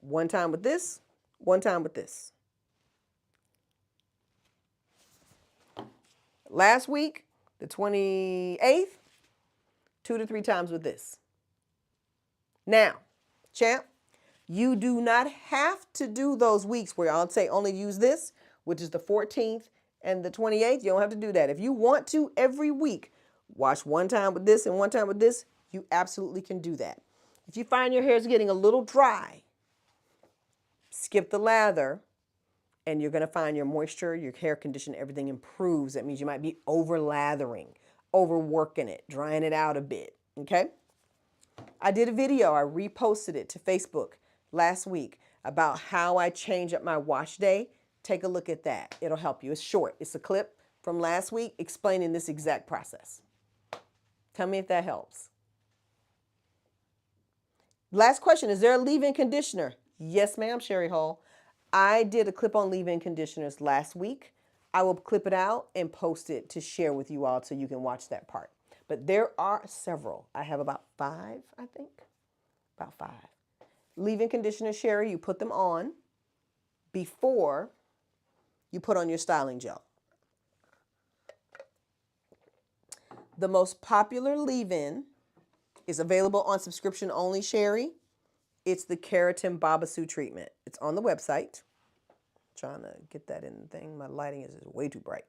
1 time with this, 1 time with this. Last week, the 28th, 2 to 3 times with this. Now, champ, you do not have to do those weeks where I'll say only use this, which is the 14th and the 28th. You don't have to do that. If you want to every week, wash 1 time with this and 1 time with this, you absolutely can do that. If you find your hair is getting a little dry, skip the lather, and you're going to find your moisture, your hair condition, everything improves. That means you might be over lathering, overworking it, drying it out a bit. Okay? I did a video, I reposted it to Facebook last week about how I change up my wash day. Take a look at that. It'll help you. It's short. It's a clip from last week explaining this exact process. Tell me if that helps. Last question, is there a leave-in conditioner? Yes, ma'am, Sherry Hall. I did a clip on leave-in conditioners last week. I will clip it out and post it to share with you all so you can watch that part. But there are several. I have about 5, I think. About 5. Leave-in conditioners, Sherry, you put them on before you put on your styling gel. The most popular leave-in is available on subscription only, Sherry. It's the Keratin Babasu treatment. It's on the website. Trying to get that in the thing. My lighting is way too bright.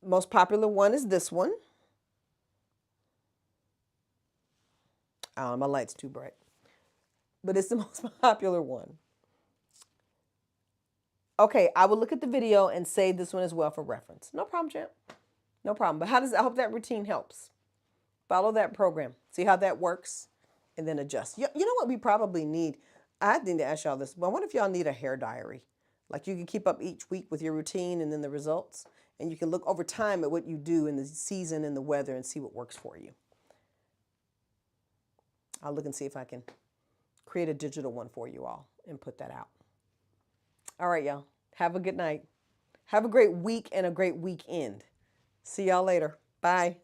Most popular one is this one. My light's too bright. But it's the most popular one. Okay, I will look at the video and save this one as well for reference. No problem, champ. No problem. But I hope that routine helps. Follow that program. See how that works. And then adjust. You know what we probably need? I need to ask y'all this. But what if y'all need a hair diary? Like you can keep up each week with your routine and then the results. And you can look over time at what you do in the season and the weather and see what works for you. I'll look and see if I can create a digital one for you all and put that out. All right, y'all. Have a good night. Have a great week and a great weekend. See y'all later. Bye.